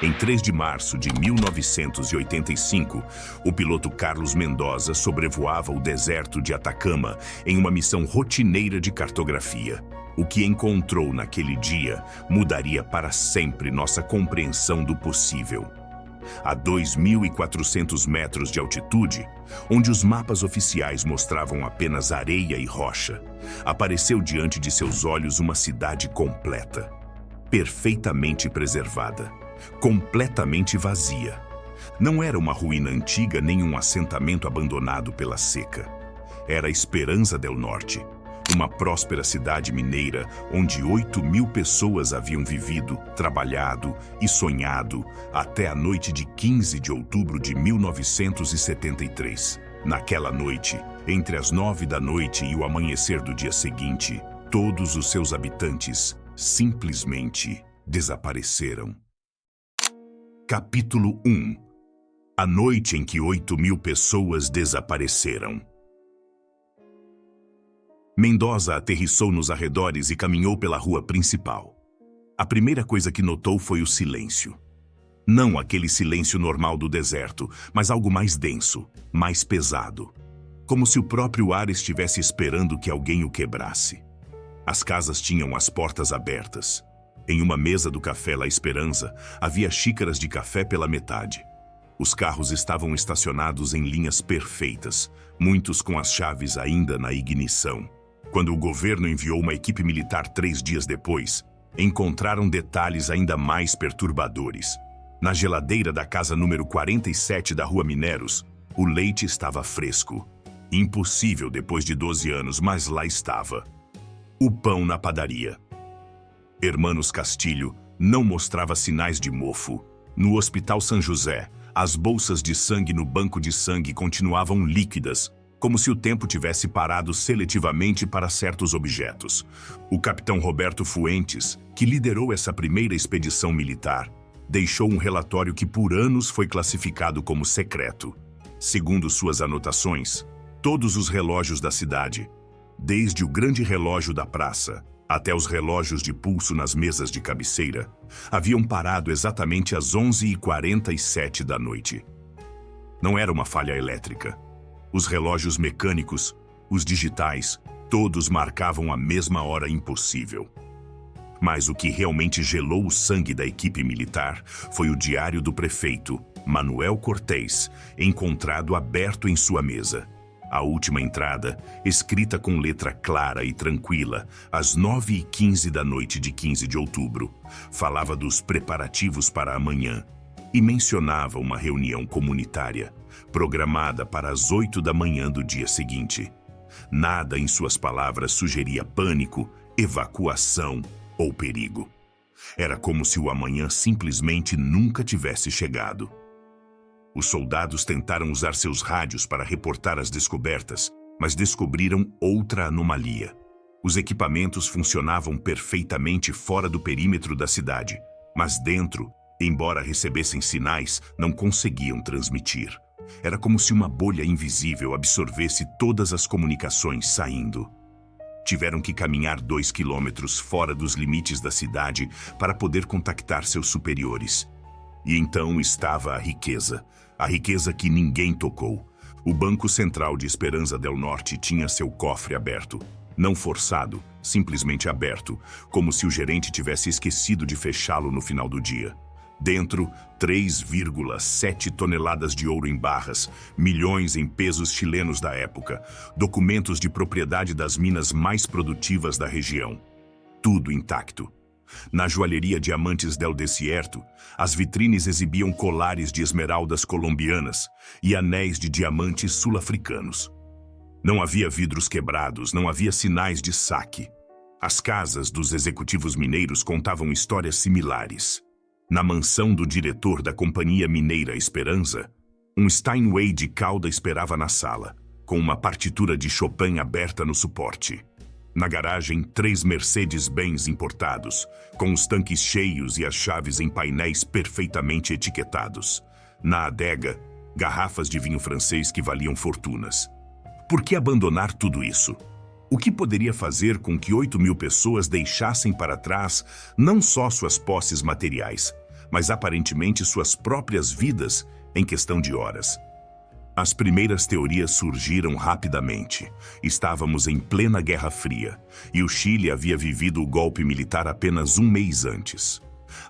Em 3 de março de 1985, o piloto Carlos Mendoza sobrevoava o deserto de Atacama em uma missão rotineira de cartografia. O que encontrou naquele dia mudaria para sempre nossa compreensão do possível. A 2.400 metros de altitude, onde os mapas oficiais mostravam apenas areia e rocha, apareceu diante de seus olhos uma cidade completa, perfeitamente preservada, completamente vazia. Não era uma ruína antiga nem um assentamento abandonado pela seca. Era Esperanza del Norte, uma próspera cidade mineira onde 8.000 pessoas haviam vivido, trabalhado e sonhado até a noite de 15 de outubro de 1973. Naquela noite, entre as 9 da noite e o amanhecer do dia seguinte, todos os seus habitantes simplesmente desapareceram. Capítulo 1. A noite em que 8.000 pessoas desapareceram. Mendoza aterrissou nos arredores e caminhou pela rua principal. A primeira coisa que notou foi o silêncio. Não aquele silêncio normal do deserto, mas algo mais denso, mais pesado. Como se o próprio ar estivesse esperando que alguém o quebrasse. As casas tinham as portas abertas. Em uma mesa do Café La Esperanza, havia xícaras de café pela metade. Os carros estavam estacionados em linhas perfeitas, muitos com as chaves ainda na ignição. Quando o governo enviou uma equipe militar 3 dias depois, encontraram detalhes ainda mais perturbadores. Na geladeira da casa número 47 da Rua Mineros, o leite estava fresco. Impossível depois de 12 anos, mas lá estava. O pão na padaria. Hermanos Castilho não mostrava sinais de mofo. No Hospital São José, as bolsas de sangue no banco de sangue continuavam líquidas, como se o tempo tivesse parado seletivamente para certos objetos. O capitão Roberto Fuentes, que liderou essa primeira expedição militar, deixou um relatório que por anos foi classificado como secreto. Segundo suas anotações, todos os relógios da cidade, desde o grande relógio da praça até os relógios de pulso nas mesas de cabeceira, haviam parado exatamente às 11h47 da noite. Não era uma falha elétrica. Os relógios mecânicos, os digitais, todos marcavam a mesma hora impossível. Mas o que realmente gelou o sangue da equipe militar foi o diário do prefeito, Manuel Cortez, encontrado aberto em sua mesa. A última entrada, escrita com letra clara e tranquila, às 9h15 da noite de 15 de outubro, falava dos preparativos para amanhã e mencionava uma reunião comunitária, programada para as 8 da manhã do dia seguinte. Nada em suas palavras sugeria pânico, evacuação ou perigo. Era como se o amanhã simplesmente nunca tivesse chegado. Os soldados tentaram usar seus rádios para reportar as descobertas, mas descobriram outra anomalia. Os equipamentos funcionavam perfeitamente fora do perímetro da cidade, mas dentro, embora recebessem sinais, não conseguiam transmitir. Era como se uma bolha invisível absorvesse todas as comunicações saindo. Tiveram que caminhar 2 quilômetros fora dos limites da cidade para poder contactar seus superiores. E então estava a riqueza que ninguém tocou. O Banco Central de Esperanza del Norte tinha seu cofre aberto. Não forçado, simplesmente aberto, como se o gerente tivesse esquecido de fechá-lo no final do dia. Dentro, 3,7 toneladas de ouro em barras, milhões em pesos chilenos da época, documentos de propriedade das minas mais produtivas da região. Tudo intacto. Na joalheria Diamantes del Desierto, as vitrines exibiam colares de esmeraldas colombianas e anéis de diamantes sul-africanos. Não havia vidros quebrados, não havia sinais de saque. As casas dos executivos mineiros contavam histórias similares. Na mansão do diretor da Companhia Mineira Esperanza, um Steinway de cauda esperava na sala, com uma partitura de Chopin aberta no suporte. Na garagem, 3 Mercedes-Benz importados, com os tanques cheios e as chaves em painéis perfeitamente etiquetados. Na adega, garrafas de vinho francês que valiam fortunas. Por que abandonar tudo isso? O que poderia fazer com que 8.000 pessoas deixassem para trás não só suas posses materiais, mas aparentemente suas próprias vidas em questão de horas. As primeiras teorias surgiram rapidamente. Estávamos em plena Guerra Fria, e o Chile havia vivido o golpe militar apenas um mês antes.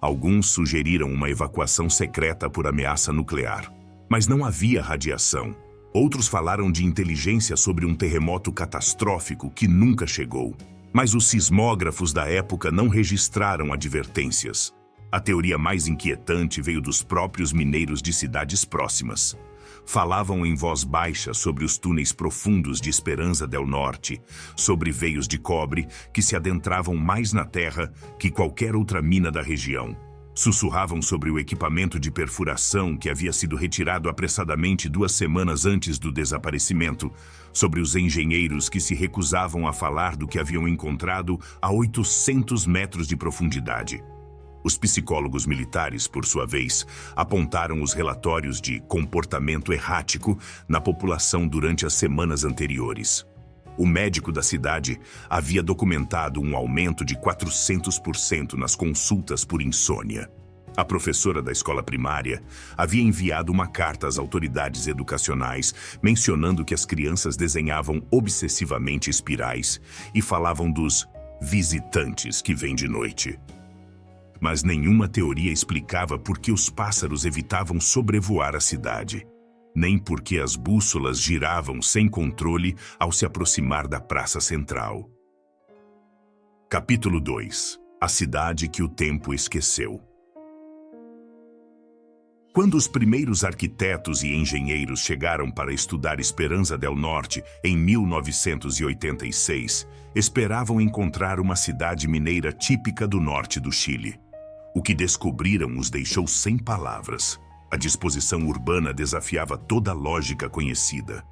Alguns sugeriram uma evacuação secreta por ameaça nuclear, mas não havia radiação. Outros falaram de inteligência sobre um terremoto catastrófico que nunca chegou. Mas os sismógrafos da época não registraram advertências. A teoria mais inquietante veio dos próprios mineiros de cidades próximas. Falavam em voz baixa sobre os túneis profundos de Esperança del Norte, sobre veios de cobre que se adentravam mais na terra que qualquer outra mina da região. Sussurravam sobre o equipamento de perfuração que havia sido retirado apressadamente 2 semanas antes do desaparecimento, sobre os engenheiros que se recusavam a falar do que haviam encontrado a 800 metros de profundidade. Os psicólogos militares, por sua vez, apontaram os relatórios de comportamento errático na população durante as semanas anteriores. O médico da cidade havia documentado um aumento de 400% nas consultas por insônia. A professora da escola primária havia enviado uma carta às autoridades educacionais mencionando que as crianças desenhavam obsessivamente espirais e falavam dos visitantes que vêm de noite. Mas nenhuma teoria explicava por que os pássaros evitavam sobrevoar a cidade, nem por que as bússolas giravam sem controle ao se aproximar da praça central. Capítulo 2. A cidade que o tempo esqueceu. Quando os primeiros arquitetos e engenheiros chegaram para estudar Esperança del Norte em 1986, esperavam encontrar uma cidade mineira típica do norte do Chile. O que descobriram os deixou sem palavras. A disposição urbana desafiava toda a lógica conhecida.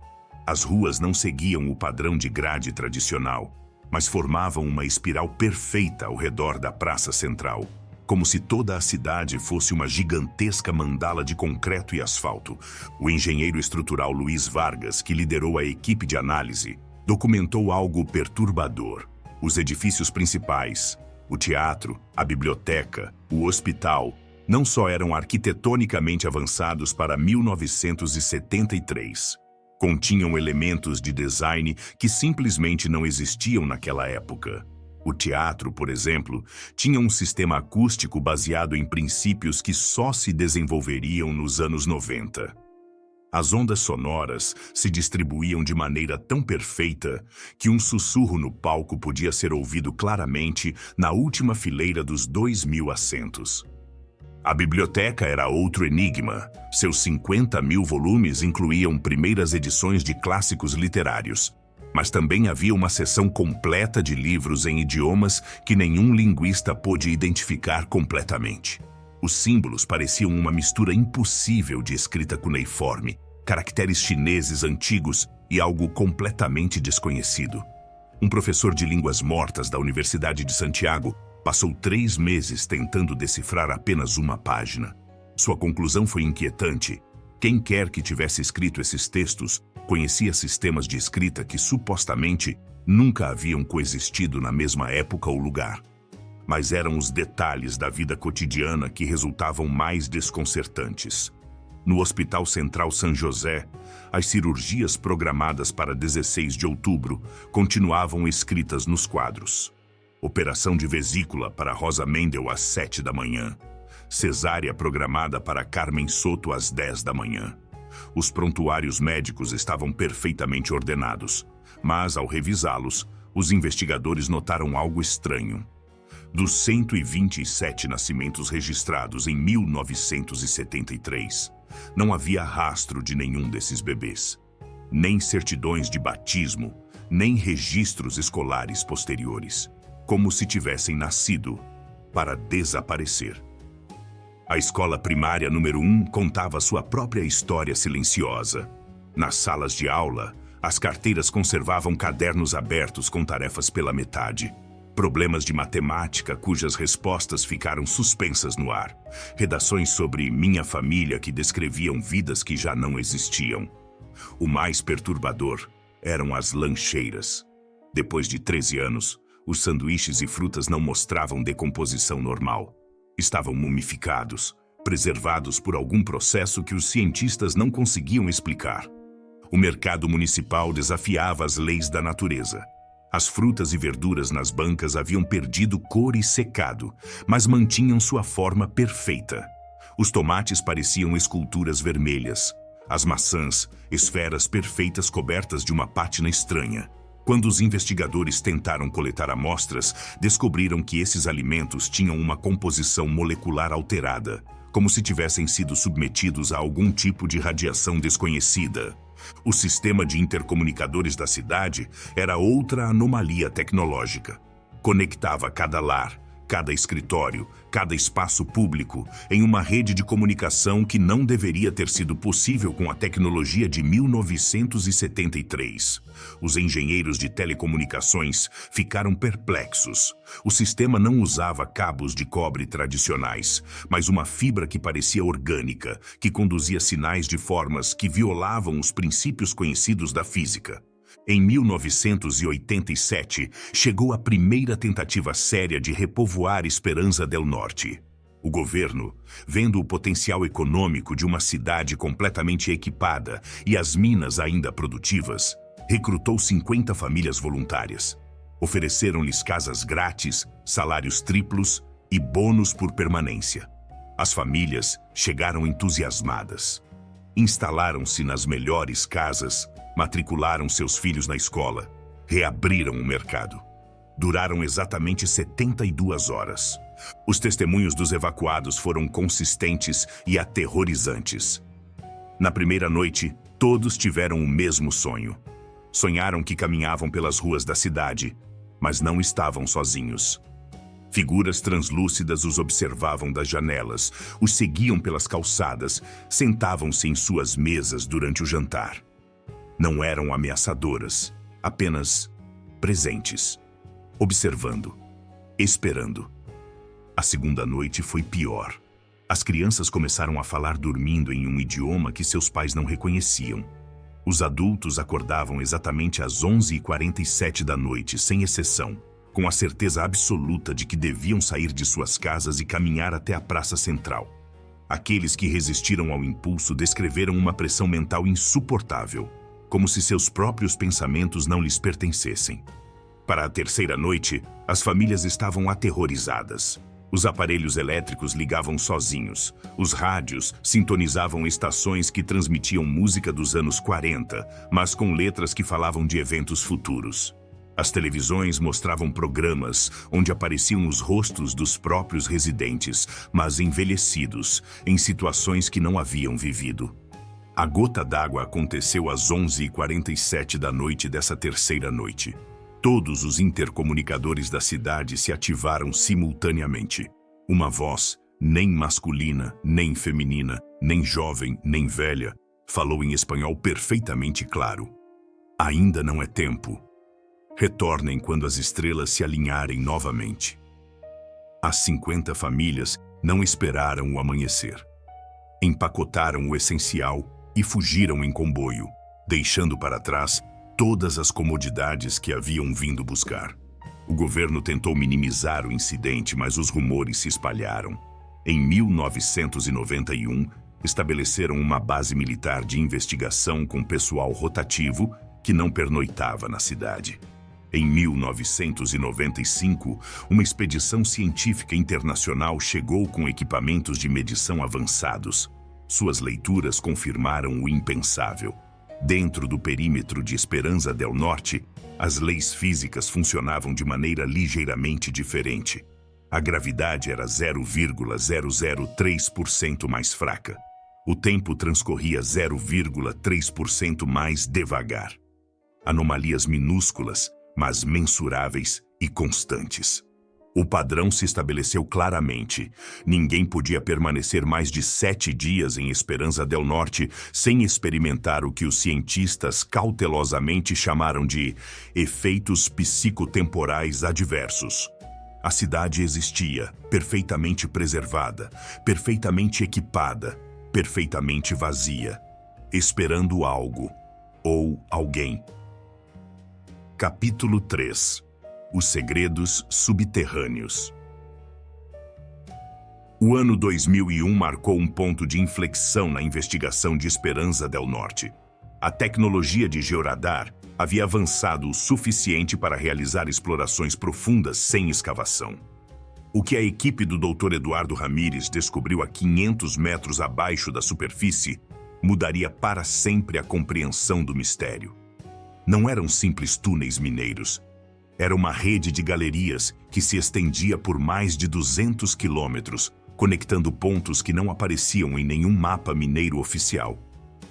As ruas não seguiam o padrão de grade tradicional, mas formavam uma espiral perfeita ao redor da praça central, como se toda a cidade fosse uma gigantesca mandala de concreto e asfalto. O engenheiro estrutural Luiz Vargas, que liderou a equipe de análise, documentou algo perturbador. Os edifícios principais, o teatro, a biblioteca, o hospital, não só eram arquitetonicamente avançados para 1973, continham elementos de design que simplesmente não existiam naquela época. O teatro, por exemplo, tinha um sistema acústico baseado em princípios que só se desenvolveriam nos anos 90. As ondas sonoras se distribuíam de maneira tão perfeita que um sussurro no palco podia ser ouvido claramente na última fileira dos 2.000 assentos. A biblioteca era outro enigma. Seus 50.000 volumes incluíam primeiras edições de clássicos literários, mas também havia uma seção completa de livros em idiomas que nenhum linguista pôde identificar completamente. Os símbolos pareciam uma mistura impossível de escrita cuneiforme, caracteres chineses antigos e algo completamente desconhecido. Um professor de línguas mortas da Universidade de Santiago passou 3 meses tentando decifrar apenas uma página. Sua conclusão foi inquietante. Quem quer que tivesse escrito esses textos conhecia sistemas de escrita que supostamente nunca haviam coexistido na mesma época ou lugar. Mas eram os detalhes da vida cotidiana que resultavam mais desconcertantes. No Hospital Central São José, as cirurgias programadas para 16 de outubro continuavam escritas nos quadros. Operação de vesícula para Rosa Mendel às 7 da manhã. Cesárea programada para Carmen Soto às 10 da manhã. Os prontuários médicos estavam perfeitamente ordenados, mas ao revisá-los, os investigadores notaram algo estranho. Dos 127 nascimentos registrados em 1973, não havia rastro de nenhum desses bebês. Nem certidões de batismo, nem registros escolares posteriores, como se tivessem nascido para desaparecer. A escola primária número 1 contava sua própria história silenciosa. Nas salas de aula, as carteiras conservavam cadernos abertos com tarefas pela metade. Problemas de matemática cujas respostas ficaram suspensas no ar. Redações sobre minha família que descreviam vidas que já não existiam. O mais perturbador eram as lancheiras. Depois de 13 anos, os sanduíches e frutas não mostravam decomposição normal. Estavam mumificados, preservados por algum processo que os cientistas não conseguiam explicar. O mercado municipal desafiava as leis da natureza. As frutas e verduras nas bancas haviam perdido cor e secado, mas mantinham sua forma perfeita. Os tomates pareciam esculturas vermelhas. As maçãs, esferas perfeitas cobertas de uma pátina estranha. Quando os investigadores tentaram coletar amostras, descobriram que esses alimentos tinham uma composição molecular alterada, como se tivessem sido submetidos a algum tipo de radiação desconhecida. O sistema de intercomunicadores da cidade era outra anomalia tecnológica. Conectava cada lar, cada escritório, cada espaço público em uma rede de comunicação que não deveria ter sido possível com a tecnologia de 1973. Os engenheiros de telecomunicações ficaram perplexos. O sistema não usava cabos de cobre tradicionais, mas uma fibra que parecia orgânica, que conduzia sinais de formas que violavam os princípios conhecidos da física. Em 1987, chegou a primeira tentativa séria de repovoar Esperanza del Norte. O governo, vendo o potencial econômico de uma cidade completamente equipada e as minas ainda produtivas, recrutou 50 famílias voluntárias. Ofereceram-lhes casas grátis, salários triplos e bônus por permanência. As famílias chegaram entusiasmadas. Instalaram-se nas melhores casas, matricularam seus filhos na escola, reabriram o mercado. Duraram exatamente 72 horas. Os testemunhos dos evacuados foram consistentes e aterrorizantes. Na primeira noite, todos tiveram o mesmo sonho. Sonharam que caminhavam pelas ruas da cidade, mas não estavam sozinhos. Figuras translúcidas os observavam das janelas, os seguiam pelas calçadas, sentavam-se em suas mesas durante o jantar. Não eram ameaçadoras, apenas presentes, observando, esperando. A segunda noite foi pior. As crianças começaram a falar dormindo em um idioma que seus pais não reconheciam. Os adultos acordavam exatamente às 11h47 da noite, sem exceção, com a certeza absoluta de que deviam sair de suas casas e caminhar até a praça central. Aqueles que resistiram ao impulso descreveram uma pressão mental insuportável, como se seus próprios pensamentos não lhes pertencessem. Para a terceira noite, as famílias estavam aterrorizadas. Os aparelhos elétricos ligavam sozinhos. Os rádios sintonizavam estações que transmitiam música dos anos 40, mas com letras que falavam de eventos futuros. As televisões mostravam programas onde apareciam os rostos dos próprios residentes, mas envelhecidos, em situações que não haviam vivido. A gota d'água aconteceu às 11h47 da noite dessa terceira noite. Todos os intercomunicadores da cidade se ativaram simultaneamente. Uma voz, nem masculina, nem feminina, nem jovem, nem velha, falou em espanhol perfeitamente claro. Ainda não é tempo. Retornem quando as estrelas se alinharem novamente. As 50 famílias não esperaram o amanhecer. Empacotaram o essencial e fugiram em comboio, deixando para trás todas as comodidades que haviam vindo buscar. O governo tentou minimizar o incidente, mas os rumores se espalharam. Em 1991, estabeleceram uma base militar de investigação com pessoal rotativo que não pernoitava na cidade. Em 1995, uma expedição científica internacional chegou com equipamentos de medição avançados. Suas leituras confirmaram o impensável. Dentro do perímetro de Esperanza del Norte, as leis físicas funcionavam de maneira ligeiramente diferente. A gravidade era 0,003% mais fraca. O tempo transcorria 0,3% mais devagar. Anomalias minúsculas, mas mensuráveis e constantes. O padrão se estabeleceu claramente. Ninguém podia permanecer mais de 7 dias em Esperanza del Norte sem experimentar o que os cientistas cautelosamente chamaram de efeitos psicotemporais adversos. A cidade existia, perfeitamente preservada, perfeitamente equipada, perfeitamente vazia, esperando algo ou alguém. Capítulo 3. Os segredos subterrâneos. O ano 2001 marcou um ponto de inflexão na investigação de Esperança del Norte. A tecnologia de georadar havia avançado o suficiente para realizar explorações profundas sem escavação. O que a equipe do Dr. Eduardo Ramírez descobriu a 500 metros abaixo da superfície mudaria para sempre a compreensão do mistério. Não eram simples túneis mineiros. Era uma rede de galerias que se estendia por mais de 200 quilômetros, conectando pontos que não apareciam em nenhum mapa mineiro oficial.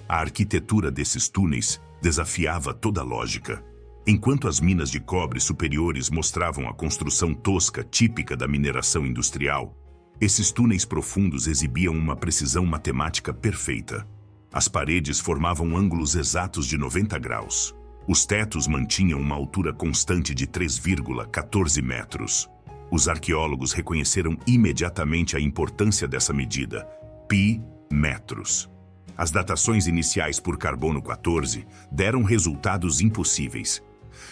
A arquitetura desses túneis desafiava toda a lógica. Enquanto as minas de cobre superiores mostravam a construção tosca típica da mineração industrial, esses túneis profundos exibiam uma precisão matemática perfeita. As paredes formavam ângulos exatos de 90 graus. Os tetos mantinham uma altura constante de 3,14 metros. Os arqueólogos reconheceram imediatamente a importância dessa medida, pi metros. As datações iniciais por carbono 14 deram resultados impossíveis.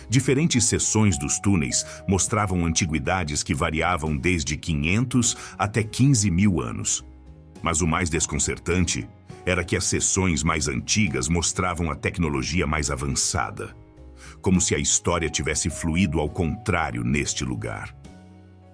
Diferentes seções dos túneis mostravam antiguidades que variavam desde 500 até 15.000 anos. Mas o mais desconcertante era que as seções mais antigas mostravam a tecnologia mais avançada, como se a história tivesse fluído ao contrário neste lugar.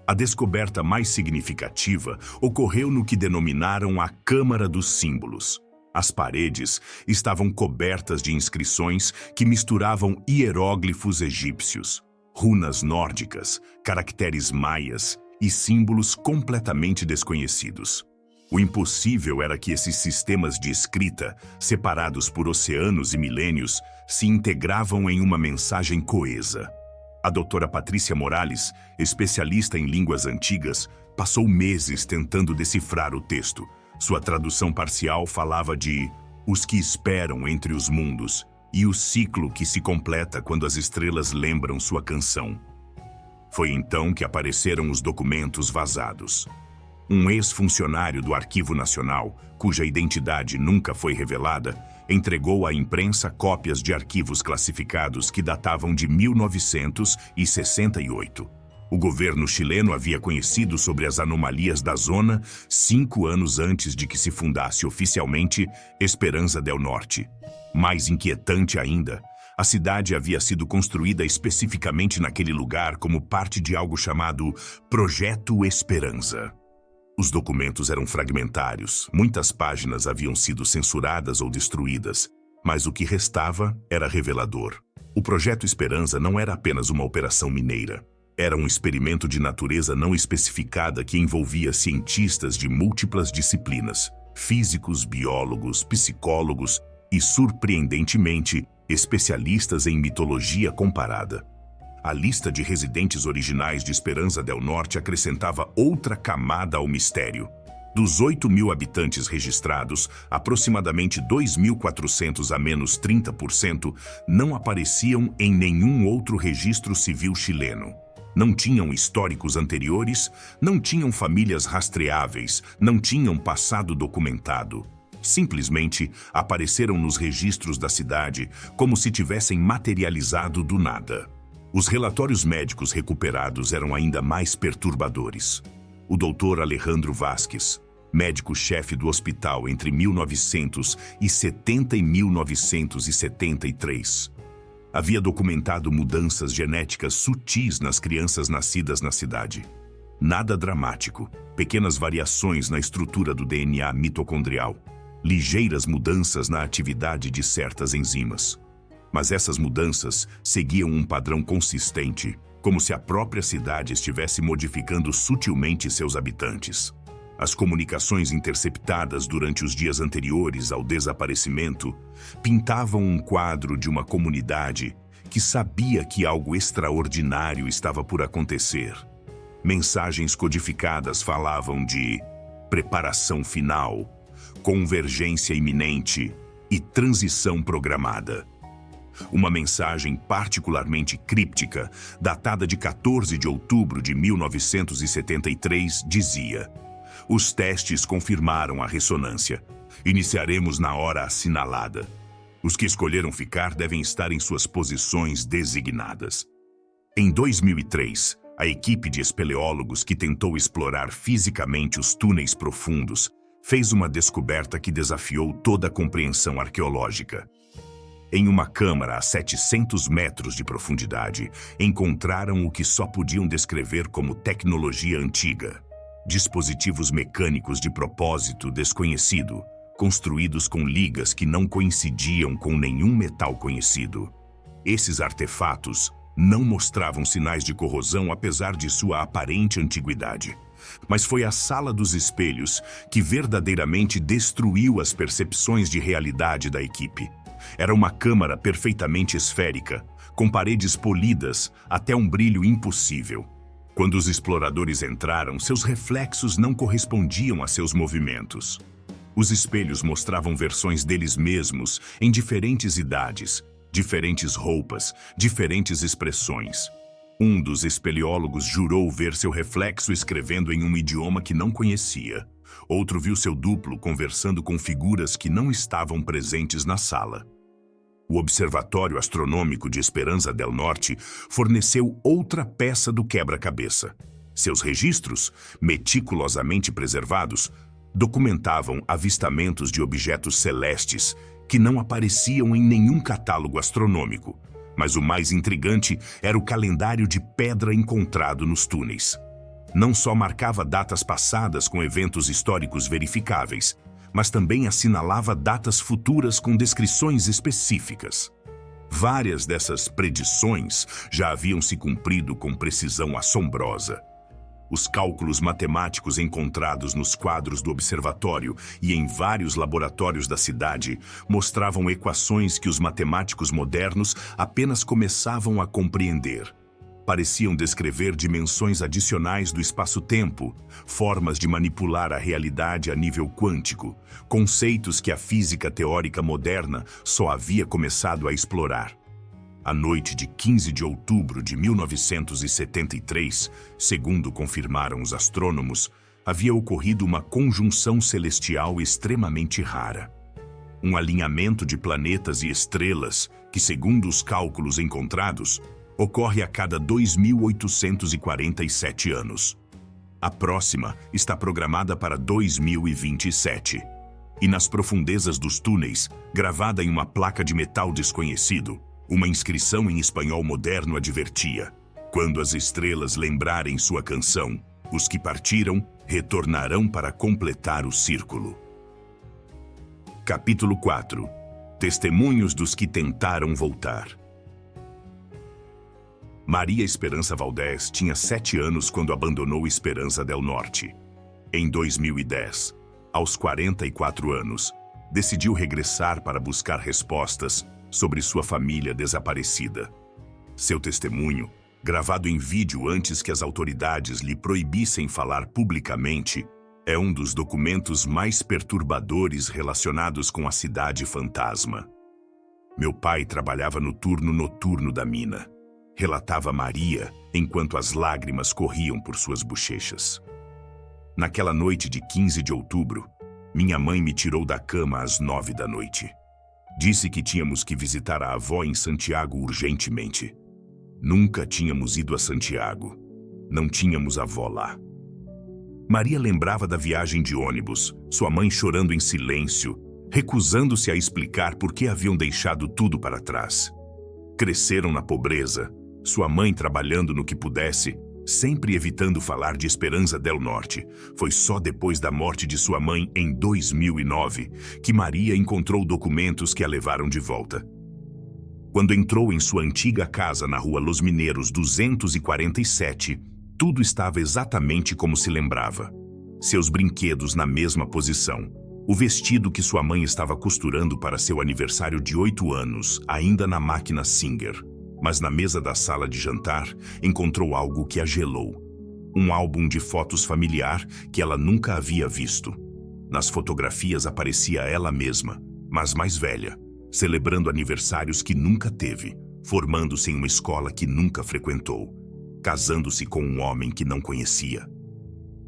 A descoberta mais significativa ocorreu no que denominaram a Câmara dos Símbolos. As paredes estavam cobertas de inscrições que misturavam hieróglifos egípcios, runas nórdicas, caracteres maias e símbolos completamente desconhecidos. O impossível era que esses sistemas de escrita, separados por oceanos e milênios, se integravam em uma mensagem coesa. A doutora Patrícia Morales, especialista em línguas antigas, passou meses tentando decifrar o texto. Sua tradução parcial falava de os que esperam entre os mundos e o ciclo que se completa quando as estrelas lembram sua canção. Foi então que apareceram os documentos vazados. Um ex-funcionário do Arquivo Nacional, cuja identidade nunca foi revelada, entregou à imprensa cópias de arquivos classificados que datavam de 1968. O governo chileno havia conhecido sobre as anomalias da zona 5 anos antes de que se fundasse oficialmente Esperança del Norte. Mais inquietante ainda, a cidade havia sido construída especificamente naquele lugar como parte de algo chamado Projeto Esperança. Os documentos eram fragmentários, muitas páginas haviam sido censuradas ou destruídas, mas o que restava era revelador. O Projeto Esperança não era apenas uma operação mineira. Era um experimento de natureza não especificada que envolvia cientistas de múltiplas disciplinas, físicos, biólogos, psicólogos e, surpreendentemente, especialistas em mitologia comparada. A lista de residentes originais de Esperança del Norte acrescentava outra camada ao mistério. Dos 8.000 habitantes registrados, aproximadamente 2.400 a menos 30% não apareciam em nenhum outro registro civil chileno. Não tinham históricos anteriores, não tinham famílias rastreáveis, não tinham passado documentado. Simplesmente apareceram nos registros da cidade como se tivessem materializado do nada. Os relatórios médicos recuperados eram ainda mais perturbadores. O Dr. Alejandro Vasquez, médico-chefe do hospital entre 1970 e 1973, havia documentado mudanças genéticas sutis nas crianças nascidas na cidade. Nada dramático, pequenas variações na estrutura do DNA mitocondrial, ligeiras mudanças na atividade de certas enzimas. Mas essas mudanças seguiam um padrão consistente, como se a própria cidade estivesse modificando sutilmente seus habitantes. As comunicações interceptadas durante os dias anteriores ao desaparecimento pintavam um quadro de uma comunidade que sabia que algo extraordinário estava por acontecer. Mensagens codificadas falavam de preparação final, convergência iminente e transição programada. Uma mensagem particularmente críptica, datada de 14 de outubro de 1973, dizia: os testes confirmaram a ressonância. Iniciaremos na hora assinalada. Os que escolheram ficar devem estar em suas posições designadas. Em 2003, A equipe de espeleólogos que tentou explorar fisicamente os túneis profundos fez uma descoberta que desafiou toda a compreensão arqueológica. Em uma câmara a 700 metros de profundidade, encontraram o que só podiam descrever como tecnologia antiga. Dispositivos mecânicos de propósito desconhecido, construídos com ligas que não coincidiam com nenhum metal conhecido. Esses artefatos não mostravam sinais de corrosão apesar de sua aparente antiguidade. Mas foi a Sala dos Espelhos que verdadeiramente destruiu as percepções de realidade da equipe. Era uma câmara perfeitamente esférica, com paredes polidas até um brilho impossível. Quando os exploradores entraram, seus reflexos não correspondiam a seus movimentos. Os espelhos mostravam versões deles mesmos em diferentes idades, diferentes roupas, diferentes expressões. Um dos espeleólogos jurou ver seu reflexo escrevendo em um idioma que não conhecia. Outro viu seu duplo conversando com figuras que não estavam presentes na sala. O Observatório Astronômico de Esperanza del Norte forneceu outra peça do quebra-cabeça. Seus registros, meticulosamente preservados, documentavam avistamentos de objetos celestes que não apareciam em nenhum catálogo astronômico. Mas o mais intrigante era o calendário de pedra encontrado nos túneis. Não só marcava datas passadas com eventos históricos verificáveis, mas também assinalava datas futuras com descrições específicas. Várias dessas predições já haviam se cumprido com precisão assombrosa. Os cálculos matemáticos encontrados nos quadros do observatório e em vários laboratórios da cidade mostravam equações que os matemáticos modernos apenas começavam a compreender. Pareciam descrever dimensões adicionais do espaço-tempo, formas de manipular a realidade a nível quântico, conceitos que a física teórica moderna só havia começado a explorar. A noite de 15 de outubro de 1973, segundo confirmaram os astrônomos, havia ocorrido uma conjunção celestial extremamente rara. Um alinhamento de planetas e estrelas que, segundo os cálculos encontrados, ocorre a cada 2.847 anos. A próxima está programada para 2027. E nas profundezas dos túneis, gravada em uma placa de metal desconhecido, uma inscrição em espanhol moderno advertia: quando as estrelas lembrarem sua canção, os que partiram retornarão para completar o círculo. Capítulo 4. Testemunhos dos que tentaram voltar. Maria Esperança Valdés tinha 7 anos quando abandonou Esperanza del Norte. Em 2010, aos 44 anos, decidiu regressar para buscar respostas sobre sua família desaparecida. Seu testemunho, gravado em vídeo antes que as autoridades lhe proibissem falar publicamente, é um dos documentos mais perturbadores relacionados com a cidade fantasma. Meu pai trabalhava no turno noturno da mina, relatava Maria enquanto as lágrimas corriam por suas bochechas. Naquela noite de 15 de outubro, minha mãe me tirou da cama às 9 da noite. Disse que tínhamos que visitar a avó em Santiago urgentemente. Nunca tínhamos ido a Santiago. Não tínhamos avó lá. Maria lembrava da viagem de ônibus, sua mãe chorando em silêncio, recusando-se a explicar por que haviam deixado tudo para trás. Cresceram na pobreza, sua mãe trabalhando no que pudesse, sempre evitando falar de Esperanza del Norte. Foi só depois da morte de sua mãe em 2009 que Maria encontrou documentos que a levaram de volta. Quando entrou em sua antiga casa na rua Los Mineiros 247, tudo estava exatamente como se lembrava. Seus brinquedos na mesma posição, o vestido que sua mãe estava costurando para seu aniversário de 8 anos, ainda na máquina Singer. Mas na mesa da sala de jantar, encontrou algo que a gelou. Um álbum de fotos familiar que ela nunca havia visto. Nas fotografias aparecia ela mesma, mas mais velha, celebrando aniversários que nunca teve, formando-se em uma escola que nunca frequentou, casando-se com um homem que não conhecia.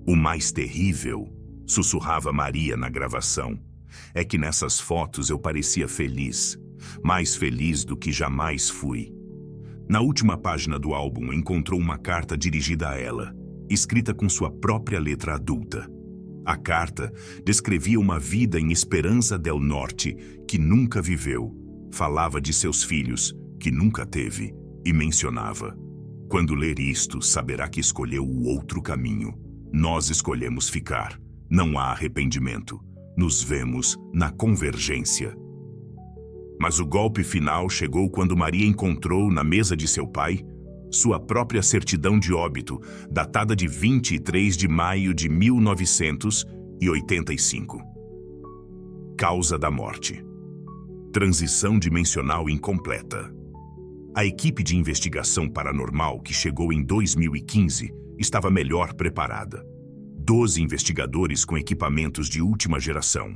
O mais terrível, sussurrava Maria na gravação, é que nessas fotos eu parecia feliz, mais feliz do que jamais fui. Na última página do álbum encontrou uma carta dirigida a ela, escrita com sua própria letra adulta. A carta descrevia uma vida em Esperanza del Norte que nunca viveu, falava de seus filhos, que nunca teve, e mencionava: quando ler isto, saberá que escolheu o outro caminho. Nós escolhemos ficar. Não há arrependimento. Nos vemos na convergência. Mas o golpe final chegou quando Maria encontrou na mesa de seu pai sua própria certidão de óbito, datada de 23 de maio de 1985. Causa da morte: transição dimensional incompleta. A equipe de investigação paranormal que chegou em 2015 estava melhor preparada. 12 investigadores com equipamentos de última geração,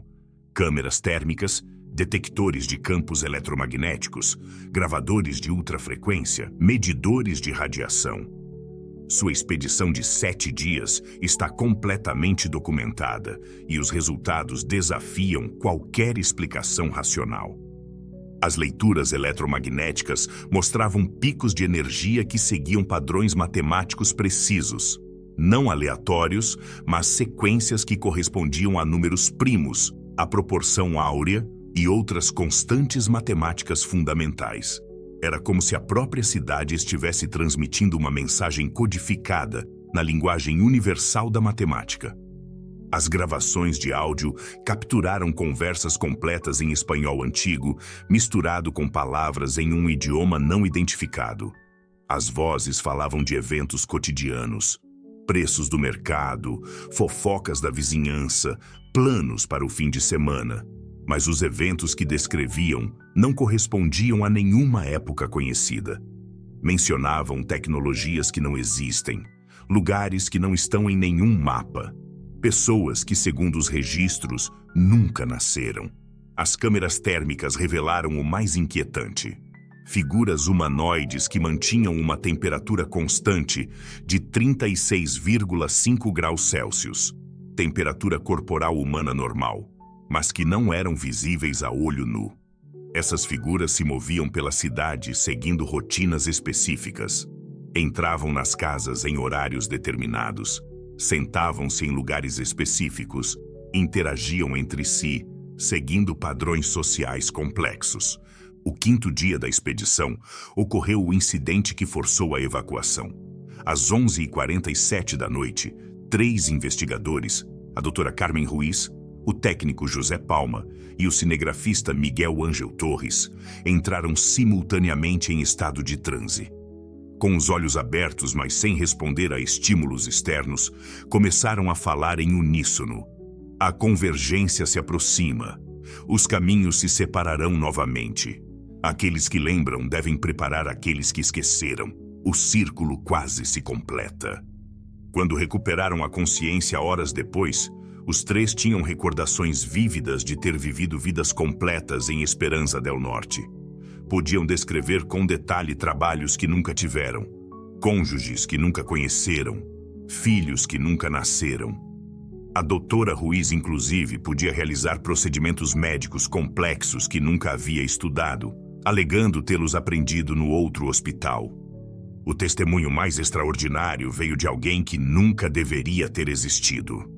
câmeras térmicas, detectores de campos eletromagnéticos, gravadores de ultrafrequência, medidores de radiação. Sua expedição de 7 dias está completamente documentada e os resultados desafiam qualquer explicação racional. As leituras eletromagnéticas mostravam picos de energia que seguiam padrões matemáticos precisos, não aleatórios, mas sequências que correspondiam a números primos, a proporção áurea e outras constantes matemáticas fundamentais. Era como se a própria cidade estivesse transmitindo uma mensagem codificada na linguagem universal da matemática. As gravações de áudio capturaram conversas completas em espanhol antigo, misturado com palavras em um idioma não identificado. As vozes falavam de eventos cotidianos, preços do mercado, fofocas da vizinhança, planos para o fim de semana. Mas os eventos que descreviam não correspondiam a nenhuma época conhecida. Mencionavam tecnologias que não existem, lugares que não estão em nenhum mapa, pessoas que, segundo os registros, nunca nasceram. As câmeras térmicas revelaram o mais inquietante: figuras humanoides que mantinham uma temperatura constante de 36,5 graus Celsius, temperatura corporal humana normal, mas que não eram visíveis a olho nu. Essas figuras se moviam pela cidade seguindo rotinas específicas. Entravam nas casas em horários determinados, sentavam-se em lugares específicos, interagiam entre si, seguindo padrões sociais complexos. O 5º dia da expedição, ocorreu o incidente que forçou a evacuação. Às 11h47 da noite, 3 investigadores, a doutora Carmen Ruiz, o técnico José Palma e o cinegrafista Miguel Ángel Torres, entraram simultaneamente em estado de transe. Com os olhos abertos, mas sem responder a estímulos externos, começaram a falar em uníssono. A convergência se aproxima. Os caminhos se separarão novamente. Aqueles que lembram devem preparar aqueles que esqueceram. O círculo quase se completa. Quando recuperaram a consciência horas depois, os 3 tinham recordações vívidas de ter vivido vidas completas em Esperanza del Norte. Podiam descrever com detalhe trabalhos que nunca tiveram, cônjuges que nunca conheceram, filhos que nunca nasceram. A doutora Ruiz, inclusive, podia realizar procedimentos médicos complexos que nunca havia estudado, alegando tê-los aprendido no outro hospital. O testemunho mais extraordinário veio de alguém que nunca deveria ter existido.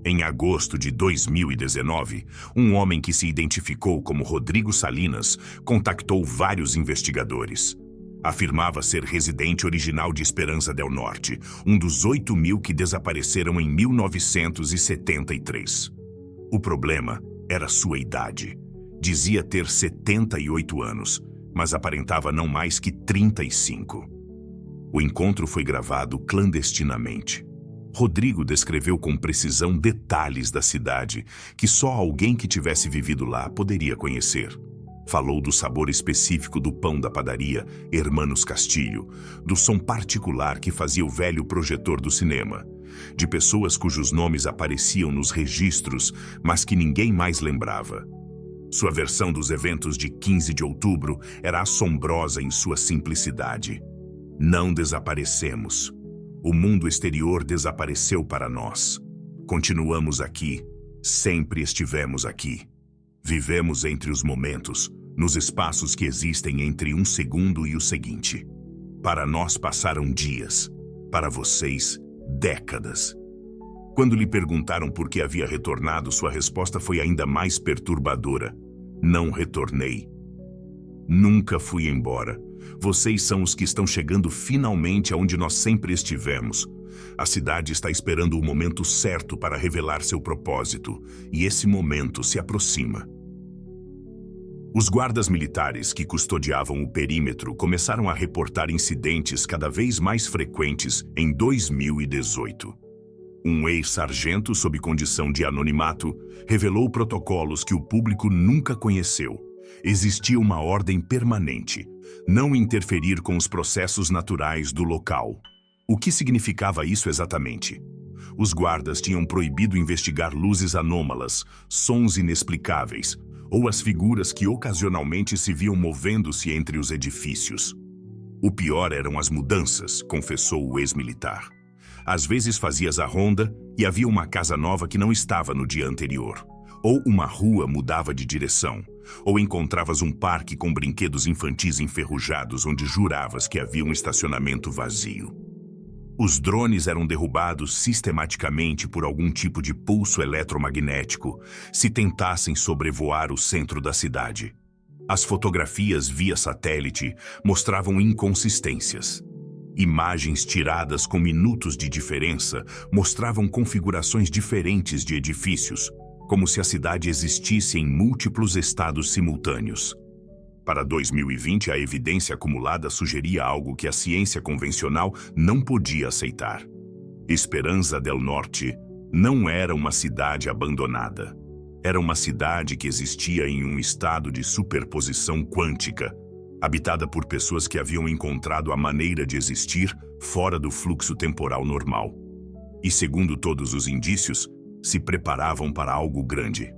Em agosto de 2019, um homem que se identificou como Rodrigo Salinas contactou vários investigadores. Afirmava ser residente original de Esperanza del Norte, um dos 8.000 que desapareceram em 1973. O problema era sua idade. Dizia ter 78 anos, mas aparentava não mais que 35. O encontro foi gravado clandestinamente. Rodrigo descreveu com precisão detalhes da cidade que só alguém que tivesse vivido lá poderia conhecer. Falou do sabor específico do pão da padaria Hermanos Castilho, do som particular que fazia o velho projetor do cinema, de pessoas cujos nomes apareciam nos registros, mas que ninguém mais lembrava. Sua versão dos eventos de 15 de outubro era assombrosa em sua simplicidade. Não desaparecemos. O mundo exterior desapareceu para nós. Continuamos aqui. Sempre estivemos aqui. Vivemos entre os momentos, nos espaços que existem entre um segundo e o seguinte. Para nós passaram dias, para vocês, décadas. Quando lhe perguntaram por que havia retornado, sua resposta foi ainda mais perturbadora. Não retornei. Nunca fui embora. Vocês são os que estão chegando finalmente aonde nós sempre estivemos. A cidade está esperando o momento certo para revelar seu propósito, e esse momento se aproxima. Os guardas militares que custodiavam o perímetro começaram a reportar incidentes cada vez mais frequentes em 2018. Um ex-sargento, sob condição de anonimato, revelou protocolos que o público nunca conheceu. Existia uma ordem permanente: não interferir com os processos naturais do local. O que significava isso exatamente? Os guardas tinham proibido investigar luzes anômalas, sons inexplicáveis, ou as figuras que ocasionalmente se viam movendo-se entre os edifícios. O pior eram as mudanças, confessou o ex-militar. Às vezes fazias a ronda e havia uma casa nova que não estava no dia anterior. Ou uma rua mudava de direção. Ou encontravas um parque com brinquedos infantis enferrujados onde juravas que havia um estacionamento vazio. Os drones eram derrubados sistematicamente por algum tipo de pulso eletromagnético se tentassem sobrevoar o centro da cidade. As fotografias via satélite mostravam inconsistências. Imagens tiradas com minutos de diferença mostravam configurações diferentes de edifícios, como se a cidade existisse em múltiplos estados simultâneos. Para 2020, a evidência acumulada sugeria algo que a ciência convencional não podia aceitar. Esperanza del Norte não era uma cidade abandonada. Era uma cidade que existia em um estado de superposição quântica, habitada por pessoas que haviam encontrado a maneira de existir fora do fluxo temporal normal. E, segundo todos os indícios, se preparavam para algo grande.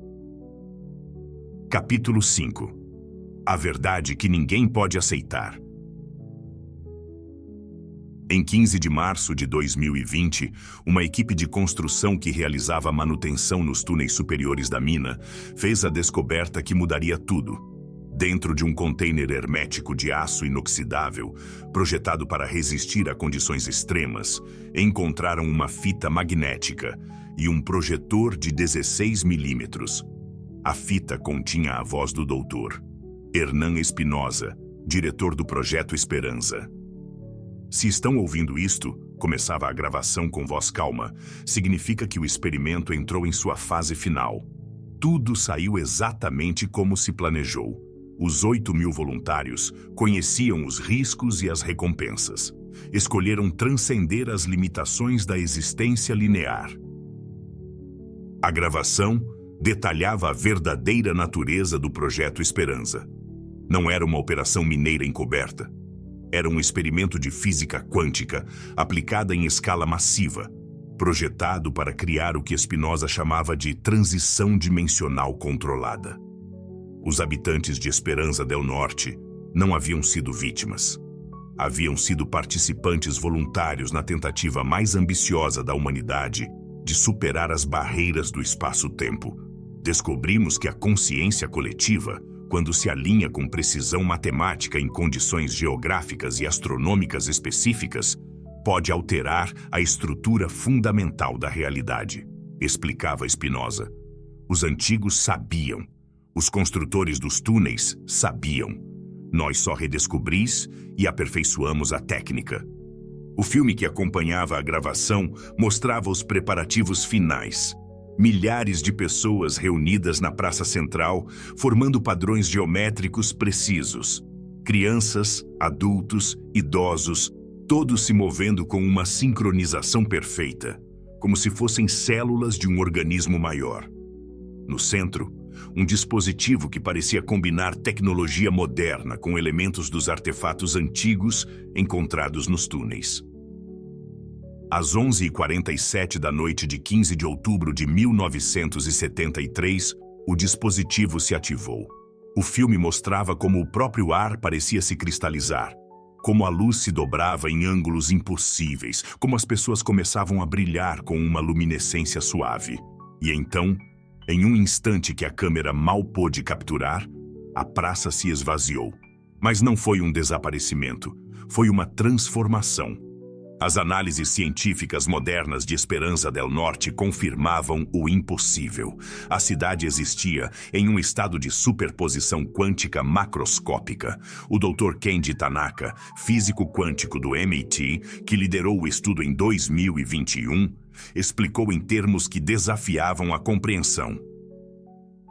Capítulo 5. A verdade que ninguém pode aceitar. Em 15 de março de 2020, uma equipe de construção que realizava a manutenção nos túneis superiores da mina fez a descoberta que mudaria tudo. Dentro de um container hermético de aço inoxidável, projetado para resistir a condições extremas, encontraram uma fita magnética e um projetor de 16 milímetros. A fita continha a voz do doutor Hernán Espinosa, diretor do Projeto Esperanza. Se estão ouvindo isto, começava a gravação com voz calma, significa que o experimento entrou em sua fase final. Tudo saiu exatamente como se planejou. Os 8.000 voluntários conheciam os riscos e as recompensas. Escolheram transcender as limitações da existência linear. A gravação detalhava a verdadeira natureza do Projeto Esperanza. Não era uma operação mineira encoberta. Era um experimento de física quântica aplicada em escala massiva, projetado para criar o que Spinoza chamava de transição dimensional controlada. Os habitantes de Esperanza del Norte não haviam sido vítimas. Haviam sido participantes voluntários na tentativa mais ambiciosa da humanidade de superar as barreiras do espaço-tempo. Descobrimos que a consciência coletiva, quando se alinha com precisão matemática em condições geográficas e astronômicas específicas, pode alterar a estrutura fundamental da realidade, explicava Spinoza. Os antigos sabiam. Os construtores dos túneis sabiam. Nós só redescobris e aperfeiçoamos a técnica. O filme que acompanhava a gravação mostrava os preparativos finais. Milhares de pessoas reunidas na praça central, formando padrões geométricos precisos. Crianças, adultos, idosos, todos se movendo com uma sincronização perfeita, como se fossem células de um organismo maior. No centro, um dispositivo que parecia combinar tecnologia moderna com elementos dos artefatos antigos encontrados nos túneis. Às 11h47 da noite de 15 de outubro de 1973, o dispositivo se ativou. O filme mostrava como o próprio ar parecia se cristalizar, como a luz se dobrava em ângulos impossíveis, como as pessoas começavam a brilhar com uma luminescência suave. E então, em um instante que a câmera mal pôde capturar, a praça se esvaziou. Mas não foi um desaparecimento. foi uma transformação. As análises científicas modernas de Esperança del Norte confirmavam o impossível. A cidade existia em um estado de superposição quântica macroscópica. O Dr. Kenji Tanaka, físico quântico do MIT, que liderou o estudo em 2021, explicou em termos que desafiavam a compreensão.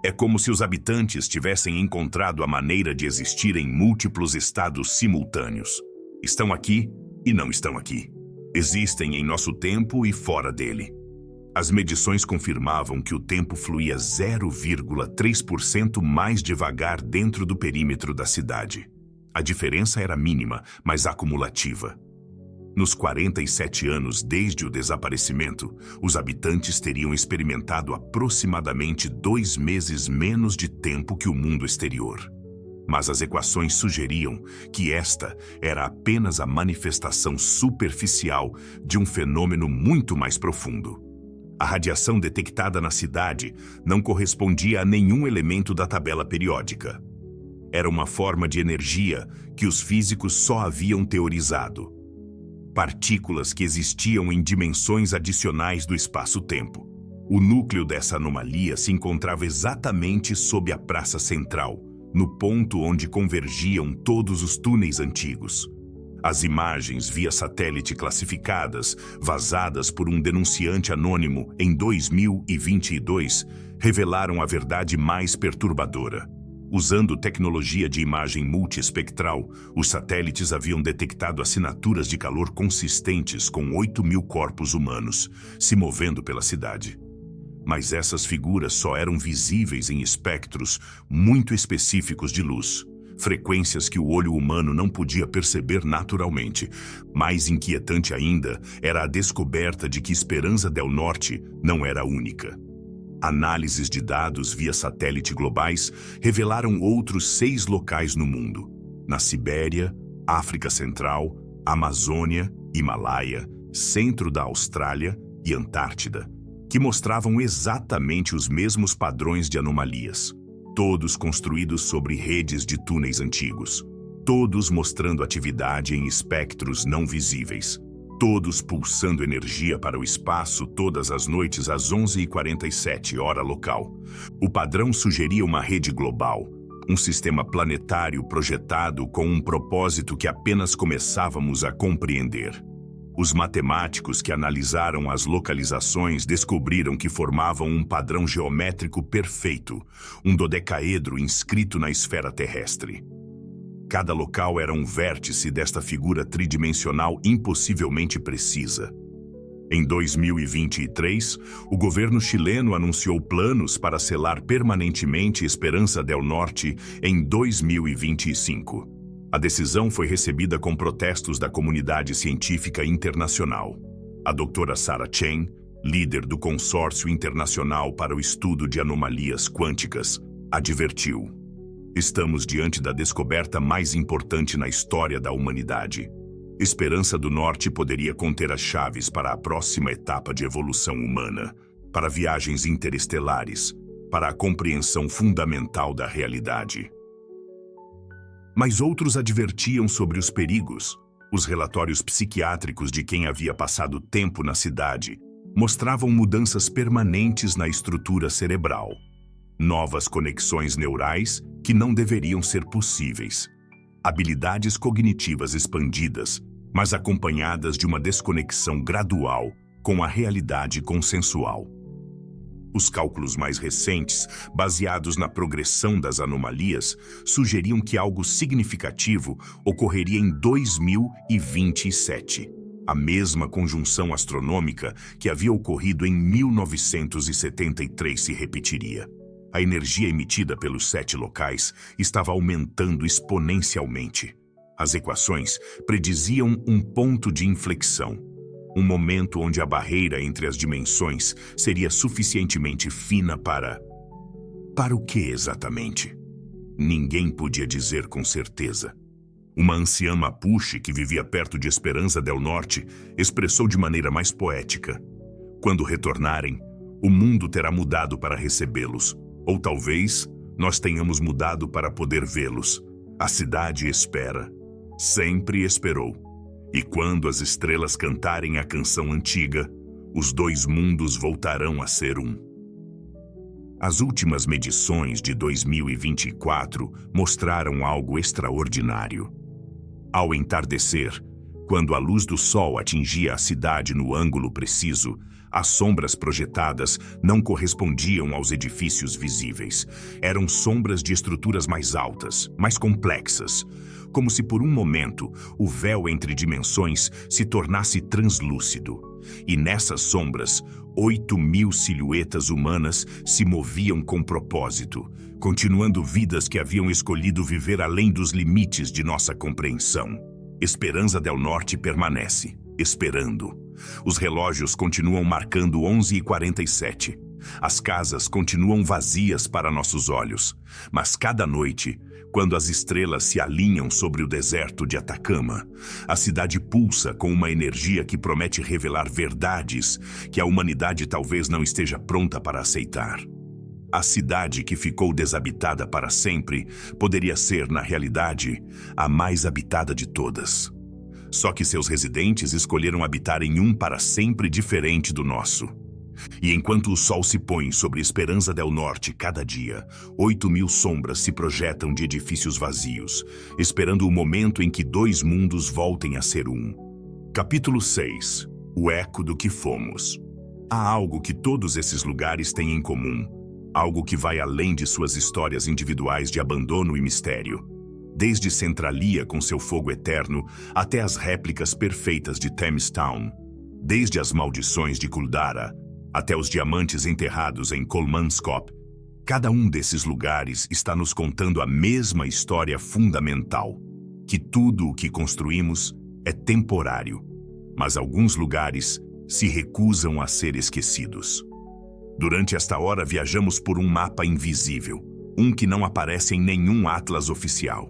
É como se os habitantes tivessem encontrado a maneira de existir em múltiplos estados simultâneos. Estão aqui e não estão aqui. Existem em nosso tempo e fora dele. As medições confirmavam que o tempo fluía 0,3% mais devagar dentro do perímetro da cidade. A diferença era mínima, mas acumulativa. Nos 47 anos desde o desaparecimento, os habitantes teriam experimentado aproximadamente 2 meses menos de tempo que o mundo exterior. Mas as equações sugeriam que esta era apenas a manifestação superficial de um fenômeno muito mais profundo. A radiação detectada na cidade não correspondia a nenhum elemento da tabela periódica. Era uma forma de energia que os físicos só haviam teorizado. Partículas que existiam em dimensões adicionais do espaço-tempo. O núcleo dessa anomalia se encontrava exatamente sob a praça central, no ponto onde convergiam todos os túneis antigos. As imagens via satélite classificadas, vazadas por um denunciante anônimo em 2022, revelaram a verdade mais perturbadora. Usando tecnologia de imagem multiespectral, os satélites haviam detectado assinaturas de calor consistentes com 8.000 corpos humanos, se movendo pela cidade. Mas essas figuras só eram visíveis em espectros muito específicos de luz, frequências que o olho humano não podia perceber naturalmente. Mais inquietante ainda era a descoberta de que Esperança del Norte não era única. Análises de dados via satélite globais revelaram outros 6 locais no mundo: na Sibéria, África Central, Amazônia, Himalaia, centro da Austrália e Antártida, que mostravam exatamente os mesmos padrões de anomalias, todos construídos sobre redes de túneis antigos, todos mostrando atividade em espectros não visíveis, todos pulsando energia para o espaço todas as noites às 11h47, hora local. O padrão sugeria uma rede global, um sistema planetário projetado com um propósito que apenas começávamos a compreender. Os matemáticos que analisaram as localizações descobriram que formavam um padrão geométrico perfeito, um dodecaedro inscrito na esfera terrestre. Cada local era um vértice desta figura tridimensional impossivelmente precisa. Em 2023, o governo chileno anunciou planos para selar permanentemente Esperança del Norte em 2025. A decisão foi recebida com protestos da comunidade científica internacional. A doutora Sarah Chen, líder do Consórcio Internacional para o Estudo de Anomalias Quânticas, advertiu: estamos diante da descoberta mais importante na história da humanidade. Esperança do Norte poderia conter as chaves para a próxima etapa de evolução humana, para viagens interestelares, para a compreensão fundamental da realidade. Mas outros advertiam sobre os perigos. Os relatórios psiquiátricos de quem havia passado tempo na cidade mostravam mudanças permanentes na estrutura cerebral, novas conexões neurais que não deveriam ser possíveis, habilidades cognitivas expandidas, mas acompanhadas de uma desconexão gradual com a realidade consensual. Os cálculos mais recentes, baseados na progressão das anomalias, sugeriam que algo significativo ocorreria em 2027, a mesma conjunção astronômica que havia ocorrido em 1973 se repetiria. A energia emitida pelos 7 locais estava aumentando exponencialmente. As equações prediziam um ponto de inflexão, um momento onde a barreira entre as dimensões seria suficientemente fina para... Para o que exatamente? Ninguém podia dizer com certeza. Uma anciã Mapuche que vivia perto de Esperança del Norte expressou de maneira mais poética: quando retornarem, o mundo terá mudado para recebê-los, ou talvez nós tenhamos mudado para poder vê-los. A cidade espera. Sempre esperou. E quando as estrelas cantarem a canção antiga, os dois mundos voltarão a ser um. As últimas medições de 2024 mostraram algo extraordinário. Ao entardecer, quando a luz do sol atingia a cidade no ângulo preciso, as sombras projetadas não correspondiam aos edifícios visíveis. Eram sombras de estruturas mais altas, mais complexas, como se por um momento o véu entre dimensões se tornasse translúcido. E nessas sombras, 8.000 silhuetas humanas se moviam com propósito, continuando vidas que haviam escolhido viver além dos limites de nossa compreensão. Esperanza del Norte permanece, esperando. Os relógios continuam marcando 11h47. As casas continuam vazias para nossos olhos. Mas cada noite, quando as estrelas se alinham sobre o deserto de Atacama, a cidade pulsa com uma energia que promete revelar verdades que a humanidade talvez não esteja pronta para aceitar. A cidade que ficou desabitada para sempre poderia ser, na realidade, a mais habitada de todas. Só que seus residentes escolheram habitar em um para sempre diferente do nosso. E enquanto o sol se põe sobre Esperanza del Norte cada dia, 8.000 sombras se projetam de edifícios vazios, esperando o momento em que dois mundos voltem a ser um. Capítulo 6. O eco do que fomos. Há algo que todos esses lugares têm em comum. Algo que vai além de suas histórias individuais de abandono e mistério. Desde Centralia com seu fogo eterno, até as réplicas perfeitas de Thames Town. Desde as maldições de Kuldara, até os diamantes enterrados em Kolmanskop. Cada um desses lugares está nos contando a mesma história fundamental, que tudo o que construímos é temporário, mas alguns lugares se recusam a ser esquecidos. Durante esta hora viajamos por um mapa invisível, um que não aparece em nenhum atlas oficial.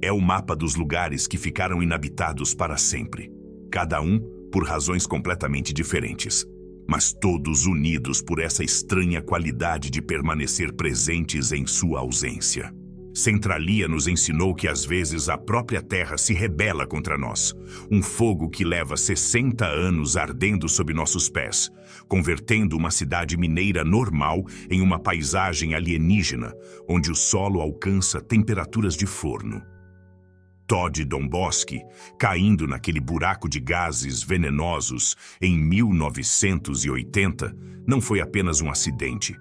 É o mapa dos lugares que ficaram inabitados para sempre, cada um por razões completamente diferentes, mas todos unidos por essa estranha qualidade de permanecer presentes em sua ausência. Centralia nos ensinou que às vezes a própria terra se rebela contra nós, um fogo que leva 60 anos ardendo sob nossos pés, convertendo uma cidade mineira normal em uma paisagem alienígena, onde o solo alcança temperaturas de forno. Todd Domboski, caindo naquele buraco de gases venenosos em 1980, não foi apenas um acidente.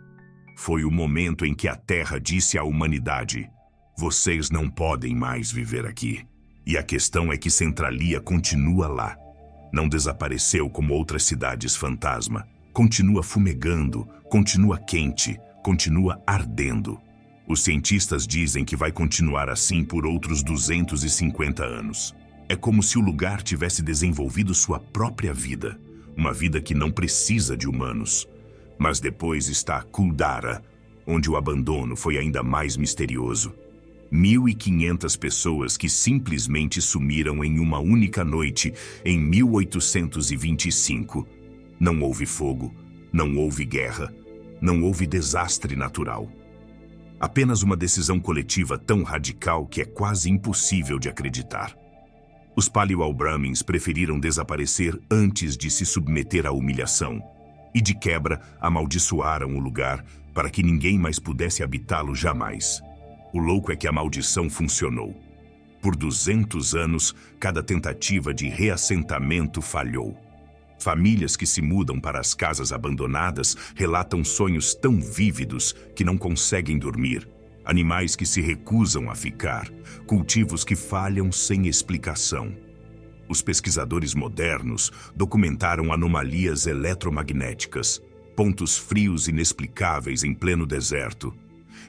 Foi o momento em que a Terra disse à humanidade: vocês não podem mais viver aqui. E a questão é que Centralia continua lá. Não desapareceu como outras cidades fantasma. Continua fumegando, continua quente, continua ardendo. Os cientistas dizem que vai continuar assim por outros 250 anos. É como se o lugar tivesse desenvolvido sua própria vida, uma vida que não precisa de humanos. Mas depois está Kuldara, onde o abandono foi ainda mais misterioso. 1.500 pessoas que simplesmente sumiram em uma única noite em 1825. Não houve fogo, não houve guerra, não houve desastre natural. Apenas uma decisão coletiva tão radical que é quase impossível de acreditar. Os Paleobrahmins preferiram desaparecer antes de se submeter à humilhação, e de quebra amaldiçoaram o lugar para que ninguém mais pudesse habitá-lo jamais. O louco é que a maldição funcionou. Por 200 anos, cada tentativa de reassentamento falhou. Famílias que se mudam para as casas abandonadas relatam sonhos tão vívidos que não conseguem dormir. Animais que se recusam a ficar. Cultivos que falham sem explicação. Os pesquisadores modernos documentaram anomalias eletromagnéticas, pontos frios inexplicáveis em pleno deserto,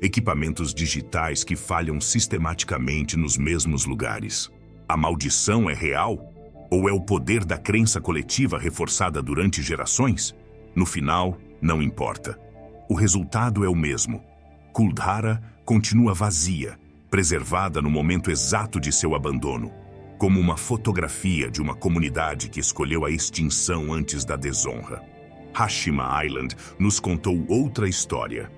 equipamentos digitais que falham sistematicamente nos mesmos lugares. A maldição é real? Ou é o poder da crença coletiva reforçada durante gerações? No final, não importa. O resultado é o mesmo. Kuldara continua vazia, preservada no momento exato de seu abandono, como uma fotografia de uma comunidade que escolheu a extinção antes da desonra. Hashima Island nos contou outra história.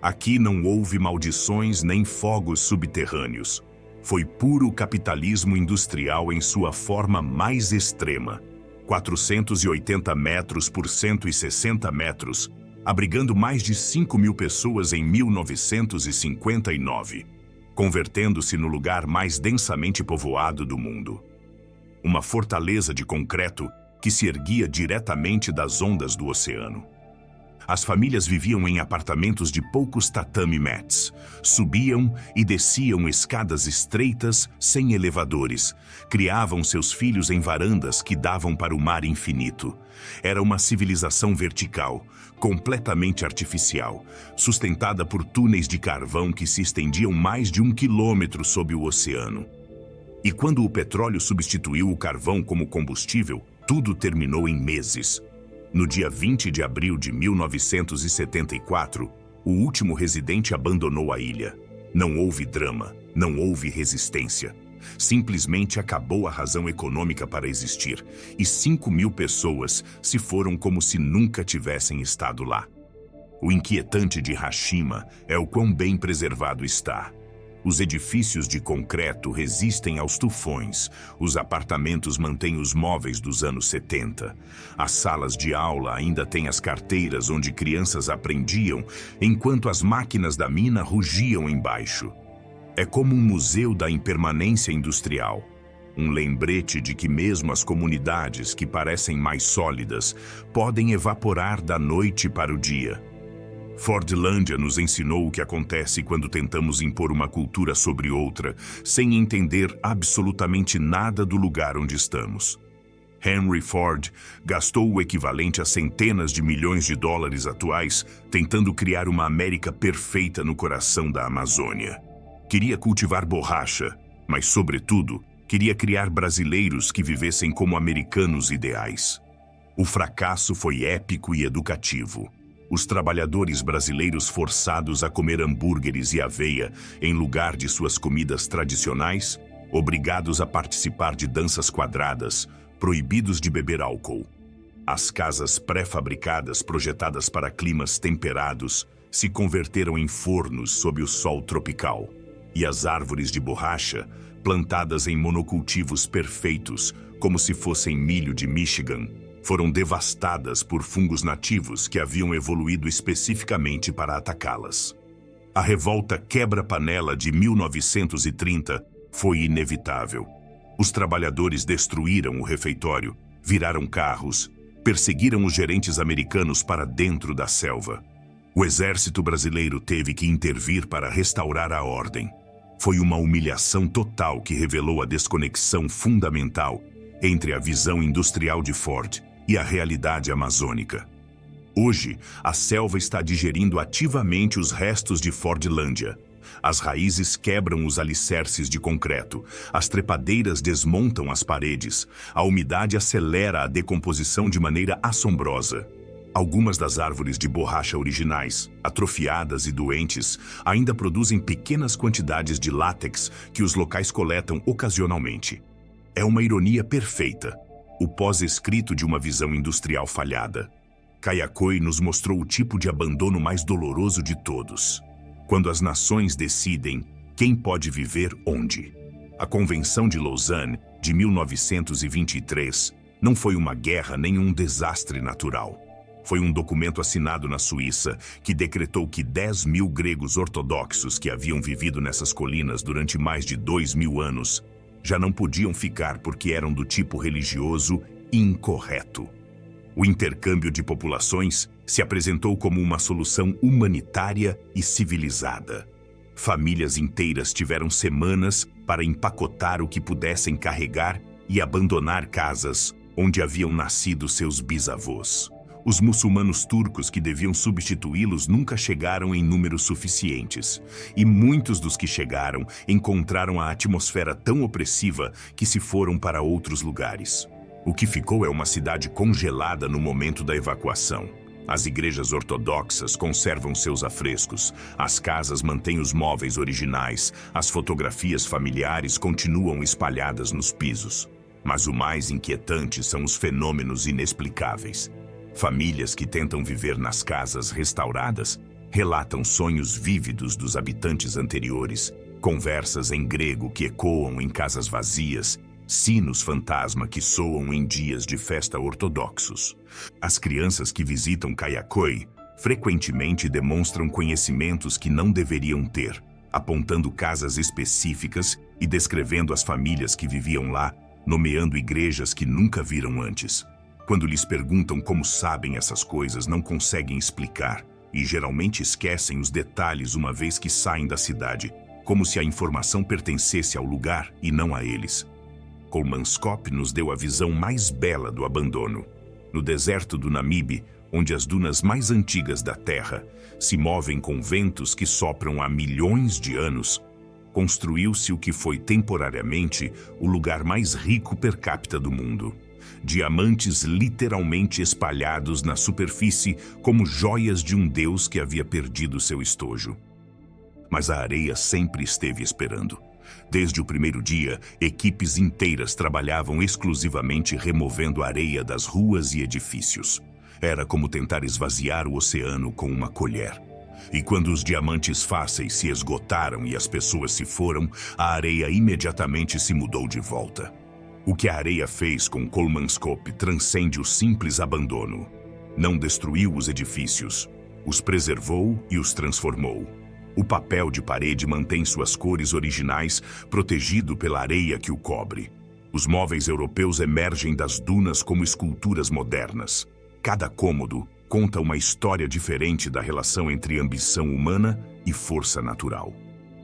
Aqui não houve maldições nem fogos subterrâneos. Foi puro capitalismo industrial em sua forma mais extrema. 480 metros por 160 metros, abrigando mais de 5.000 pessoas em 1959, convertendo-se no lugar mais densamente povoado do mundo. Uma fortaleza de concreto que se erguia diretamente das ondas do oceano. As famílias viviam em apartamentos de poucos tatame mats, subiam e desciam escadas estreitas sem elevadores, criavam seus filhos em varandas que davam para o mar infinito. Era uma civilização vertical, completamente artificial, sustentada por túneis de carvão que se estendiam mais de 1 quilômetro sob o oceano. E quando o petróleo substituiu o carvão como combustível, tudo terminou em meses. No dia 20 de abril de 1974, o último residente abandonou a ilha. Não houve drama, não houve resistência. Simplesmente acabou a razão econômica para existir, e 5.000 pessoas se foram como se nunca tivessem estado lá. O inquietante de Hashima é o quão bem preservado está. Os edifícios de concreto resistem aos tufões, os apartamentos mantêm os móveis dos anos 70. As salas de aula ainda têm as carteiras onde crianças aprendiam, enquanto as máquinas da mina rugiam embaixo. É como um museu da impermanência industrial. Um lembrete de que mesmo as comunidades que parecem mais sólidas podem evaporar da noite para o dia. Fordlândia nos ensinou o que acontece quando tentamos impor uma cultura sobre outra, sem entender absolutamente nada do lugar onde estamos. Henry Ford gastou o equivalente a centenas de milhões de dólares atuais tentando criar uma América perfeita no coração da Amazônia. Queria cultivar borracha, mas, sobretudo, queria criar brasileiros que vivessem como americanos ideais. O fracasso foi épico e educativo. Os trabalhadores brasileiros forçados a comer hambúrgueres e aveia em lugar de suas comidas tradicionais, obrigados a participar de danças quadradas, proibidos de beber álcool. As casas pré-fabricadas projetadas para climas temperados se converteram em fornos sob o sol tropical. E as árvores de borracha, plantadas em monocultivos perfeitos, como se fossem milho de Michigan, foram devastadas por fungos nativos que haviam evoluído especificamente para atacá-las. A revolta quebra-panela de 1930 foi inevitável. Os trabalhadores destruíram o refeitório, viraram carros, perseguiram os gerentes americanos para dentro da selva. O exército brasileiro teve que intervir para restaurar a ordem. Foi uma humilhação total que revelou a desconexão fundamental entre a visão industrial de Ford e a realidade amazônica. Hoje, a selva está digerindo ativamente os restos de Fordlândia. As raízes quebram os alicerces de concreto, as trepadeiras desmontam as paredes, a umidade acelera a decomposição de maneira assombrosa. Algumas das árvores de borracha originais, atrofiadas e doentes, ainda produzem pequenas quantidades de látex que os locais coletam ocasionalmente. É uma ironia perfeita. O pós-escrito de uma visão industrial falhada. Kayakoi nos mostrou o tipo de abandono mais doloroso de todos. Quando as nações decidem quem pode viver onde. A Convenção de Lausanne, de 1923, não foi uma guerra nem um desastre natural. Foi um documento assinado na Suíça que decretou que 10.000 gregos ortodoxos que haviam vivido nessas colinas durante mais de 2.000 anos já não podiam ficar porque eram do tipo religioso incorreto. O intercâmbio de populações se apresentou como uma solução humanitária e civilizada. Famílias inteiras tiveram semanas para empacotar o que pudessem carregar e abandonar casas onde haviam nascido seus bisavôs. Os muçulmanos turcos que deviam substituí-los nunca chegaram em números suficientes, e muitos dos que chegaram encontraram a atmosfera tão opressiva que se foram para outros lugares. O que ficou é uma cidade congelada no momento da evacuação. As igrejas ortodoxas conservam seus afrescos, as casas mantêm os móveis originais, as fotografias familiares continuam espalhadas nos pisos. Mas o mais inquietante são os fenômenos inexplicáveis. Famílias que tentam viver nas casas restauradas relatam sonhos vívidos dos habitantes anteriores Conversas em grego que ecoam em casas vazias, sinos fantasma que soam em dias de festa ortodoxos. As crianças que visitam Kayakoi frequentemente demonstram conhecimentos que não deveriam ter, apontando casas específicas e descrevendo as famílias que viviam lá, nomeando igrejas que nunca viram antes. Quando lhes perguntam como sabem essas coisas, não conseguem explicar e geralmente esquecem os detalhes uma vez que saem da cidade, como se a informação pertencesse ao lugar e não a eles. Kolmanskop nos deu a visão mais bela do abandono. No deserto do Namibe, onde as dunas mais antigas da Terra se movem com ventos que sopram há milhões de anos, construiu-se o que foi temporariamente o lugar mais rico per capita do mundo. Diamantes literalmente espalhados na superfície como joias de um deus que havia perdido seu estojo. Mas a areia sempre esteve esperando. Desde o primeiro dia, equipes inteiras trabalhavam exclusivamente removendo areia das ruas e edifícios. Era como tentar esvaziar o oceano com uma colher. E quando os diamantes fáceis se esgotaram e as pessoas se foram, a areia imediatamente se mudou de volta. O que a areia fez com Kolmanskop transcende o simples abandono. Não destruiu os edifícios, os preservou e os transformou. O papel de parede mantém suas cores originais, protegido pela areia que o cobre. Os móveis europeus emergem das dunas como esculturas modernas. Cada cômodo conta uma história diferente da relação entre ambição humana e força natural.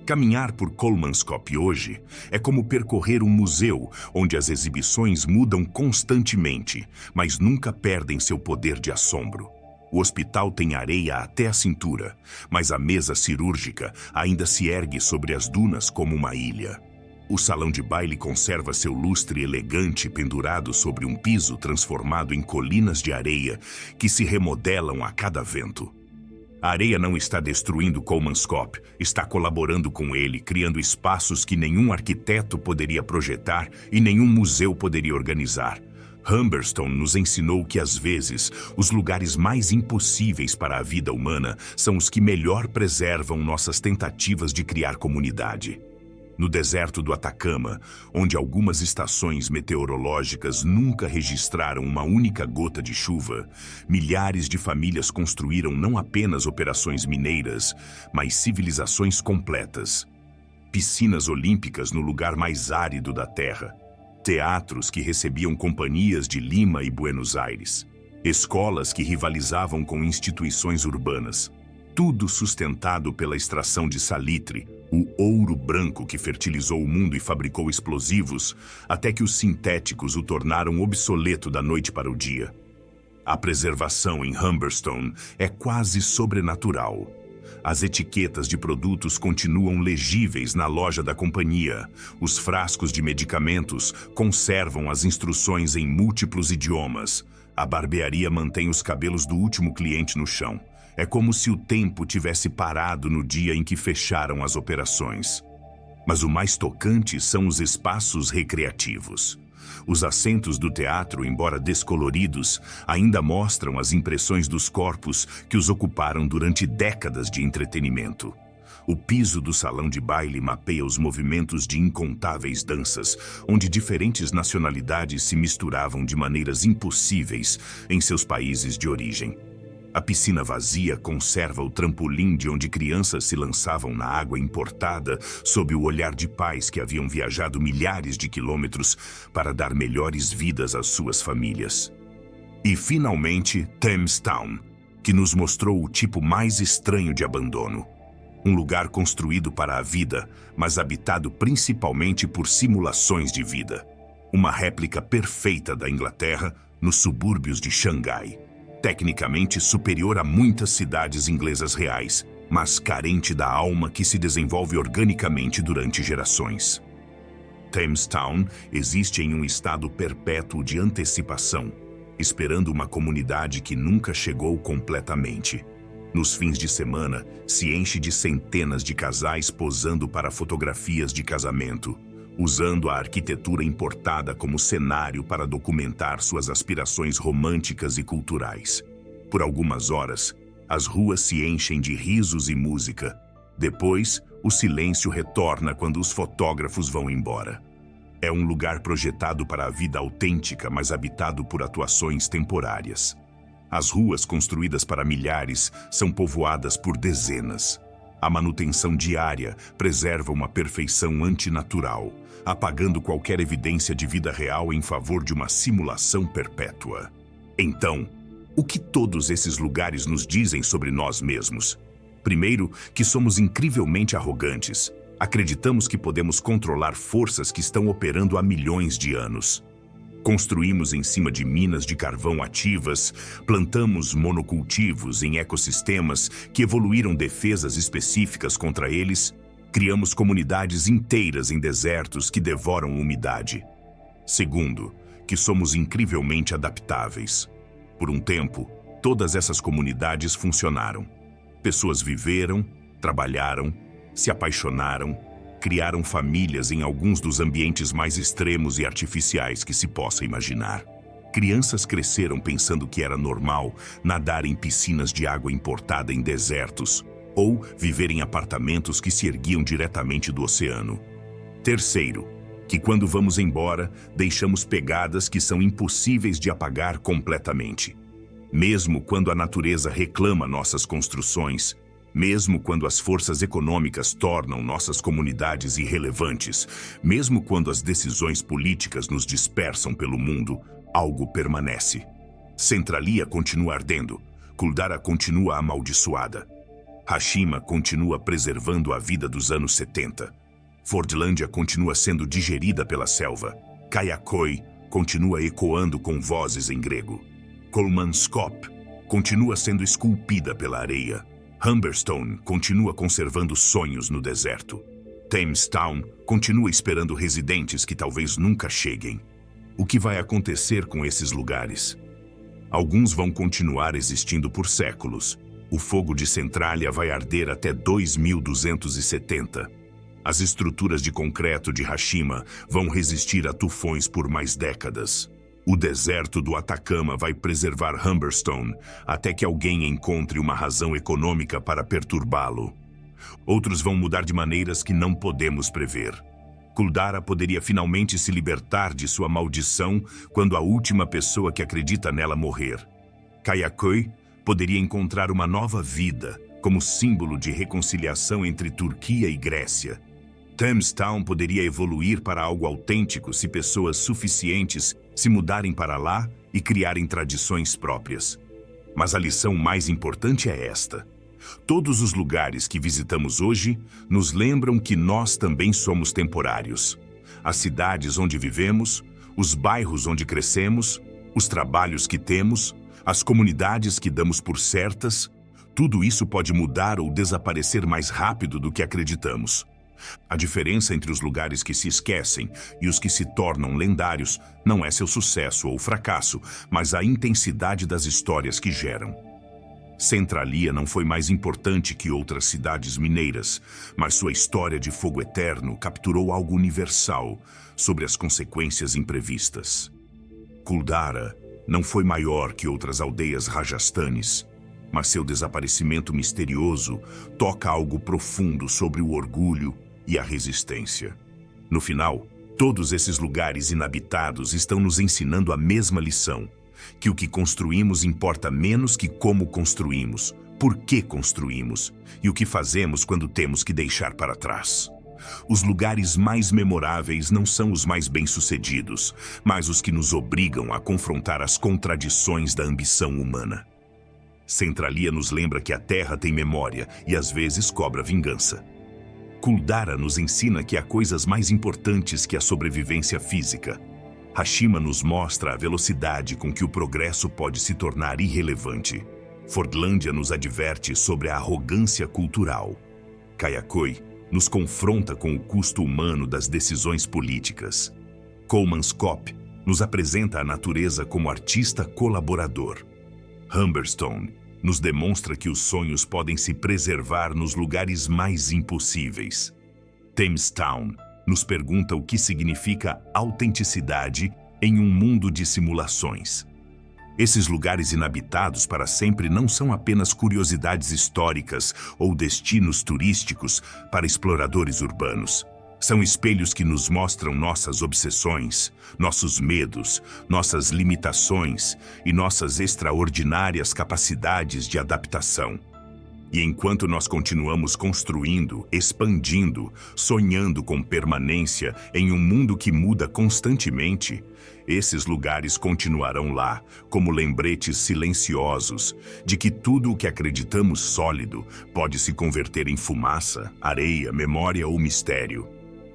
Caminhar por Kolmanskop hoje é como percorrer um museu onde as exibições mudam constantemente, mas nunca perdem seu poder de assombro. O hospital tem areia até a cintura, mas a mesa cirúrgica ainda se ergue sobre as dunas como uma ilha. O salão de baile conserva seu lustre elegante pendurado sobre um piso transformado em colinas de areia que se remodelam a cada vento. A areia não está destruindo Kolmanskop, está colaborando com ele, criando espaços que nenhum arquiteto poderia projetar e nenhum museu poderia organizar. Humberstone nos ensinou que, às vezes, os lugares mais impossíveis para a vida humana são os que melhor preservam nossas tentativas de criar comunidade. No deserto do Atacama, onde algumas estações meteorológicas nunca registraram uma única gota de chuva, milhares de famílias construíram não apenas operações mineiras, mas civilizações completas. Piscinas olímpicas no lugar mais árido da Terra, teatros que recebiam companhias de Lima e Buenos Aires, escolas que rivalizavam com instituições urbanas. Tudo sustentado pela extração de salitre, o ouro branco que fertilizou o mundo e fabricou explosivos, até que os sintéticos o tornaram obsoleto da noite para o dia. A preservação em Humberstone é quase sobrenatural. As etiquetas de produtos continuam legíveis na loja da companhia. Os frascos de medicamentos conservam as instruções em múltiplos idiomas. A barbearia mantém os cabelos do último cliente no chão. É como se o tempo tivesse parado no dia em que fecharam as operações. Mas o mais tocante são os espaços recreativos. Os assentos do teatro, embora descoloridos, ainda mostram as impressões dos corpos que os ocuparam durante décadas de entretenimento. O piso do salão de baile mapeia os movimentos de incontáveis danças, onde diferentes nacionalidades se misturavam de maneiras impossíveis em seus países de origem. A piscina vazia conserva o trampolim de onde crianças se lançavam na água importada sob o olhar de pais que haviam viajado milhares de quilômetros para dar melhores vidas às suas famílias. E, finalmente, Thames Town, que nos mostrou o tipo mais estranho de abandono. Um lugar construído para a vida, mas habitado principalmente por simulações de vida. Uma réplica perfeita da Inglaterra nos subúrbios de Xangai. Tecnicamente superior a muitas cidades inglesas reais, mas carente da alma que se desenvolve organicamente durante gerações. Thames Town existe em um estado perpétuo de antecipação, esperando uma comunidade que nunca chegou completamente. Nos fins de semana, se enche de centenas de casais posando para fotografias de casamento, usando a arquitetura importada como cenário para documentar suas aspirações românticas e culturais. Por algumas horas, as ruas se enchem de risos e música. Depois, O silêncio retorna quando os fotógrafos vão embora. É um lugar projetado para a vida autêntica, mas habitado por atuações temporárias. As ruas construídas para milhares são povoadas por dezenas. A manutenção diária preserva uma perfeição antinatural, apagando qualquer evidência de vida real em favor de uma simulação perpétua. Então, o que todos esses lugares nos dizem sobre nós mesmos? Primeiro, que somos incrivelmente arrogantes. Acreditamos que podemos controlar forças que estão operando há milhões de anos. Construímos em cima de minas de carvão ativas, plantamos monocultivos em ecossistemas que evoluíram defesas específicas contra eles, criamos comunidades inteiras em desertos que devoram umidade. Segundo, que somos incrivelmente adaptáveis. Por um tempo, todas essas comunidades funcionaram. Pessoas viveram, trabalharam, se apaixonaram, criaram famílias em alguns dos ambientes mais extremos e artificiais que se possa imaginar. Crianças cresceram pensando que era normal nadar em piscinas de água importada em desertos ou viver em apartamentos que se erguiam diretamente do oceano. Terceiro, que quando vamos embora, deixamos pegadas que são impossíveis de apagar completamente. Mesmo quando a natureza reclama nossas construções, mesmo quando as forças econômicas tornam nossas comunidades irrelevantes, mesmo quando as decisões políticas nos dispersam pelo mundo, algo permanece. Centralia continua ardendo, Kuldara continua amaldiçoada. Hashima continua preservando a vida dos anos 70. Fordlândia continua sendo digerida pela selva. Kayakoi continua ecoando com vozes em grego. Kolmanskop continua sendo esculpida pela areia. Humberstone continua conservando sonhos no deserto. Thamestown continua esperando residentes que talvez nunca cheguem. O que vai acontecer com esses lugares? Alguns vão continuar existindo por séculos. O fogo de Centralia vai arder até 2270. As estruturas de concreto de Hashima vão resistir a tufões por mais décadas. O deserto do Atacama vai preservar Humberstone até que alguém encontre uma razão econômica para perturbá-lo. Outros vão mudar de maneiras que não podemos prever. Kuldara poderia finalmente se libertar de sua maldição quando a última pessoa que acredita nela morrer. Kayakoi poderia encontrar uma nova vida como símbolo de reconciliação entre Turquia e Grécia. Thamestown poderia evoluir para algo autêntico se pessoas suficientes se mudarem para lá e criarem tradições próprias. Mas a lição mais importante é esta. Todos os lugares que visitamos hoje nos lembram que nós também somos temporários. As cidades onde vivemos, os bairros onde crescemos, os trabalhos que temos, as comunidades que damos por certas, tudo isso pode mudar ou desaparecer mais rápido do que acreditamos. A diferença entre os lugares que se esquecem e os que se tornam lendários não é seu sucesso ou fracasso, mas a intensidade das histórias que geram. Centralia não foi mais importante que outras cidades mineiras, mas sua história de fogo eterno capturou algo universal sobre as consequências imprevistas. Kuldara não foi maior que outras aldeias rajastanes, mas seu desaparecimento misterioso toca algo profundo sobre o orgulho e a resistência. No final, todos esses lugares inabitados estão nos ensinando a mesma lição, que o que construímos importa menos que como construímos, por que construímos e o que fazemos quando temos que deixar para trás. Os lugares mais memoráveis não são os mais bem-sucedidos, mas os que nos obrigam a confrontar as contradições da ambição humana. Centralia nos lembra que a Terra tem memória e às vezes cobra vingança. Kuldara nos ensina que há coisas mais importantes que a sobrevivência física. Hashima nos mostra a velocidade com que o progresso pode se tornar irrelevante. Fordlândia nos adverte sobre a arrogância cultural. Kayakoi nos confronta com o custo humano das decisões políticas. Kolmanskop nos apresenta a natureza como artista colaborador. Humberstone nos demonstra que os sonhos podem se preservar nos lugares mais impossíveis. Thamestown nos pergunta o que significa autenticidade em um mundo de simulações. Esses lugares inabitados para sempre não são apenas curiosidades históricas ou destinos turísticos para exploradores urbanos. São espelhos que nos mostram nossas obsessões, nossos medos, nossas limitações e nossas extraordinárias capacidades de adaptação. E enquanto nós continuamos construindo, expandindo, sonhando com permanência em um mundo que muda constantemente, esses lugares continuarão lá, como lembretes silenciosos de que tudo o que acreditamos sólido pode se converter em fumaça, areia, memória ou mistério.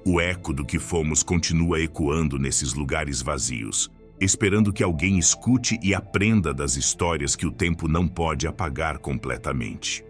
O eco do que fomos continua ecoando nesses lugares vazios, esperando que alguém escute e aprenda das histórias que o tempo não pode apagar completamente.